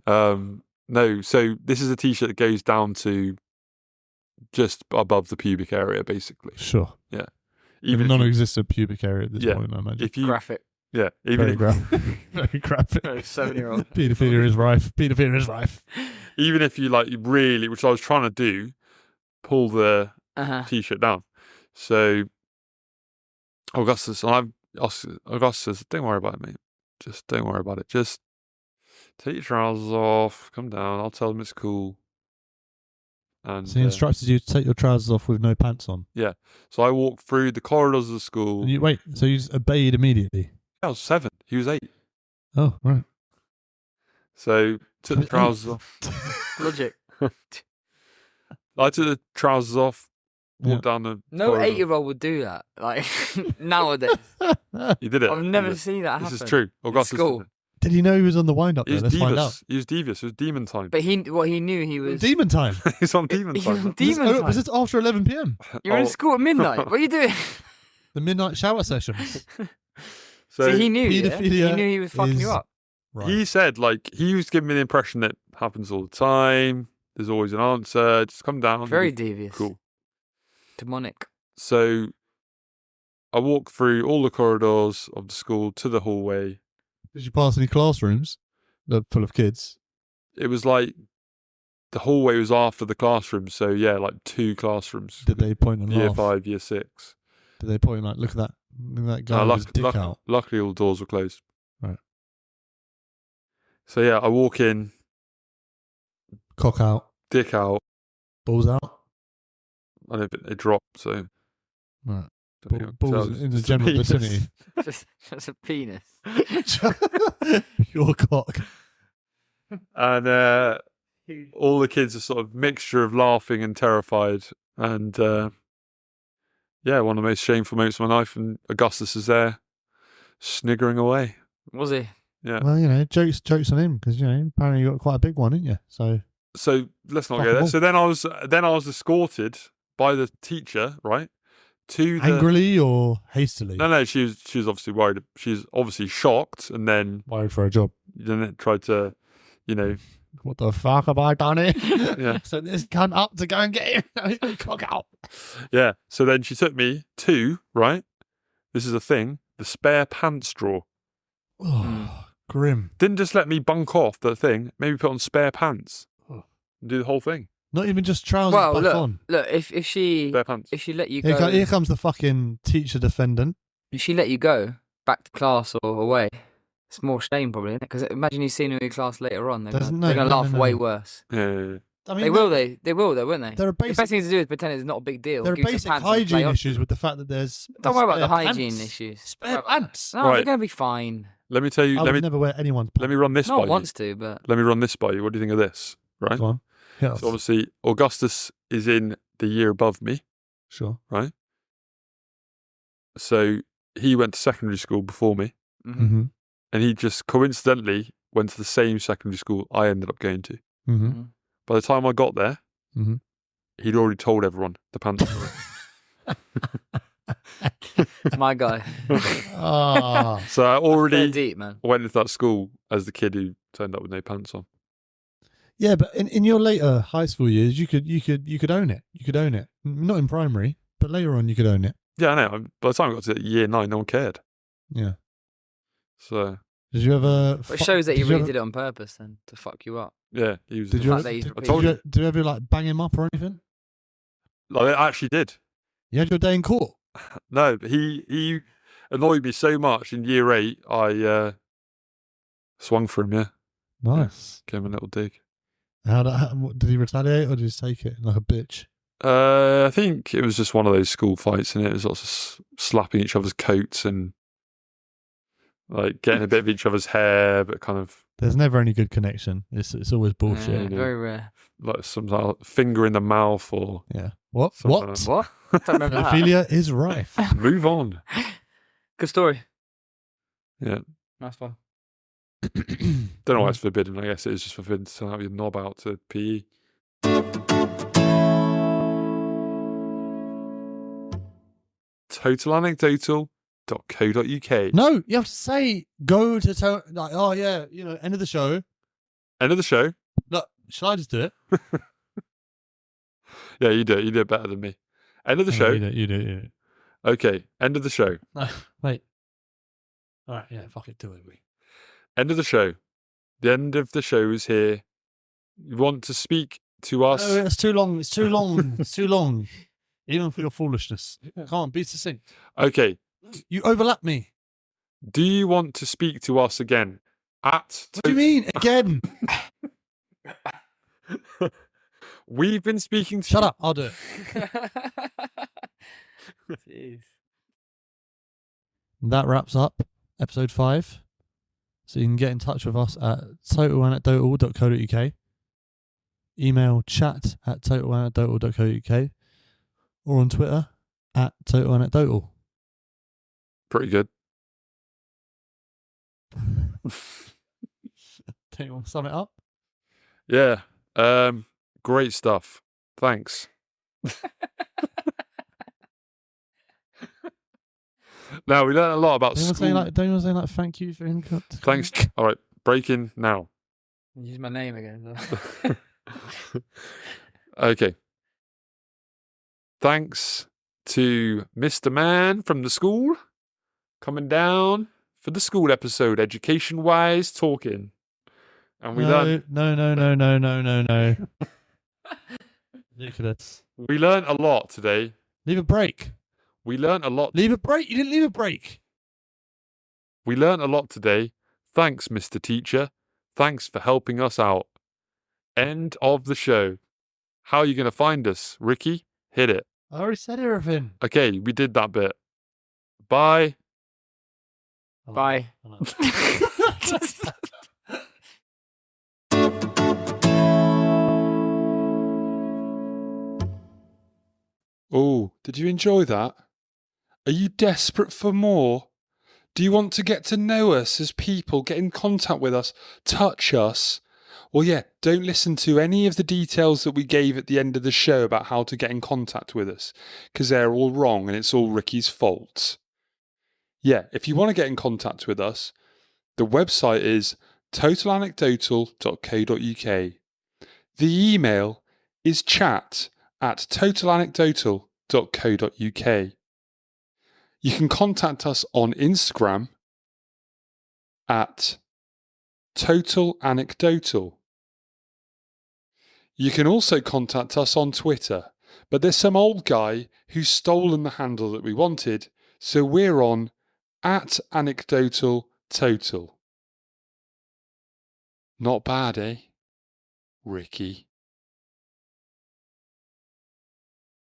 No, so this is a t-shirt that goes down to just above the pubic area, basically. Sure. Even Even if you, non-existent pubic area at this Yeah. point, I imagine. if you Graphic. yeah, even Very if, graphic. Very graphic. 7-year-old. Paedophilia is rife. Paedophilia is rife. even if you like really, which I was trying to do, pull the Uh-huh. t-shirt down. So Augustus, Augustus says, don't worry about it, mate. Just don't worry about it. Just take your trousers off, come down. I'll tell them it's cool. And So he instructed you to take your trousers off with no pants on. so I walked through the corridors of the school. And so you obeyed immediately? I was 7. He was 8. Oh, right. So took the Oh. trousers off. Logic. I took the trousers off, walked down the No corridor. 8-year-old would do that. Like nowadays, He did it. I've never seen that happen. This is true. Augustus school. did it. Did he know he was on the wind-up He there? was Let's find out. devious. He was devious. It was demon time. But he knew he was. Demon time. He's on demon He was time. on demon time. Was it after 11 p.m? You're in Oh. school at midnight. What are you doing? The midnight shower sessions. So he knew. Yeah? paedophilia He knew he was fucking is- you up. Right. He said, like, he was giving me the impression that happens all the time. There's always an answer. Just come down. Very devious. cool. Demonic. So I walked through all the corridors of the school to the hallway. Did you pass any classrooms that full of kids? It was like the hallway was after the classroom. So, yeah, like 2 classrooms. Did they point and Year laugh? 5, year 6. Did they point like, look at that guy with his dick out? Luckily, all the doors were closed. Right. So, yeah, I walk in, Cock out, dick out. balls out. I don't think they dropped. So, Right. Balls in the general vicinity. Just a penis. Your cock. And all the kids are sort of mixture of laughing and terrified. And yeah, one of the most shameful moments of my life. And Augustus is there, sniggering away. Was he? Yeah. Well, you know, jokes on him because apparently you got quite a big one, didn't you? So let's not Fuck go there. all. So then I was escorted by the teacher, right, to the angrily or hastily? No, she was obviously worried. She's obviously shocked, and then Worried for a job. it tried to, What the fuck have I done here? Yeah. So this cunt up to go and get him. Cock out. yeah. So then she took me to, right, this is a thing, the spare pants drawer. Oh, grim. Didn't just let me bunk off the thing, maybe put on spare pants Oh. and do the whole thing. Not even just trousers Well, back look, on. look. If she Spare pants. let you Here, go, here comes the fucking teacher defendant. if she let you go back to class or away, it's more shame probably, isn't it? Because imagine you seeing her in class later on. They're Doesn't- gonna no, laugh no. way worse. Yeah. I mean, They will, though, won't they? There are The best basic, thing to do is pretend it's not a big deal. there are Give us basic pants and play hygiene up. issues with the fact that there's. Don't worry about the spare hygiene pants. issues. Spare pants. No, Right. they're gonna be fine. Let me tell you. I would never wear anyone's pants. Let me run this No by one you. wants to, but Let me run this by you. What do you think of this? Right. Go on. Yeah, So obviously Augustus is in the year above me, sure. right? So he went to secondary school before me, Mm-hmm. and he just coincidentally went to the same secondary school I ended up going to. Mm-hmm. By the time I got there, Mhm. he'd already told everyone the pants story. my guy. Ah. So I They're already deep, man. went into that school as the kid who turned up with no pants on. Yeah, but in your later high school years, you could own it. You could own it. Not in primary, but later on, you could own it. Yeah, I know. By the time I got to year 9, no one cared. Yeah. So Did you ever? But it shows that he did really ever- did it on purpose, then, to fuck you up. yeah, he was. Did The you fact ever? that he's Did, I told you ever like bang him up or anything? Like, I actually did. You had your day in court. No, but he annoyed me so much in year 8. I swung for him. Yeah, Nice. gave him a little dig. Did he retaliate or did he just take it like a bitch? I think it was just one of those school fights, and it was lots of slapping each other's coats and like getting a bit of each other's hair, but kind of There's never any good connection. It's always Yeah, bullshit. Yeah. very rare. like some sort of finger in the mouth or Yeah. What? something What? like What? Don't remember that. Pedophilia is rife. move on. Good story. Yeah, Nice one. don't know why it's forbidden. I guess it is just forbidden to have your knob out to PE. totalanecdotal.co.uk. No, you have to say go to like, oh yeah, end of the show. End of the show. Look, shall I just do it? Yeah, you do it. You do it better than me. End of the show. You do it. Okay, end of the show. No, wait. All right, yeah, fuck it, do it. End of the show. The end of the show is here. You want to speak to us? No, it's too long. It's too long. It's too long. Even for your foolishness. Come on, be succinct. Okay. You overlap me. Do you want to speak to us again? What do you mean again? We've been speaking to Shut up. I'll do it. Jeez. That wraps up episode 5. So you can get in touch with us at totalanecdotal.co.uk. Email chat@totalanecdotal.co.uk or on Twitter @totalanecdotal. Pretty good. Do you want to sum it up? Yeah. Great stuff. Thanks. Now, we learned a lot about Don't you school. want to say like thank you for input? Thanks. All right. Breaking now. Use my name again. Okay. Thanks to Mr. Man from the school coming down for the school episode, education-wise talking. And we learned No. Ridiculous. we learned a lot today. Leave a break. We learned a lot. Leave a break. You didn't leave a break. We learned a lot today. Thanks, Mr. Teacher. Thanks for helping us out. End of the show. How are you going to find us, Ricky? Hit it. I already said everything. Okay, we did that bit. Bye. I like Bye. that. I like that. Oh, did you enjoy that? Are you desperate for more? Do you want to get to know us as people, get in contact with us, touch us? Well, yeah, don't listen to any of the details that we gave at the end of the show about how to get in contact with us, because they're all wrong and it's all Ricky's fault. Yeah, if you want to get in contact with us, the website is totalanecdotal.co.uk. The email is chat@totalanecdotal.co.uk. You can contact us on Instagram at totalanecdotal. You can also contact us on Twitter, but there's some old guy who's stolen the handle that we wanted, so we're on @anecdotaltotal. Not bad, eh, Ricky?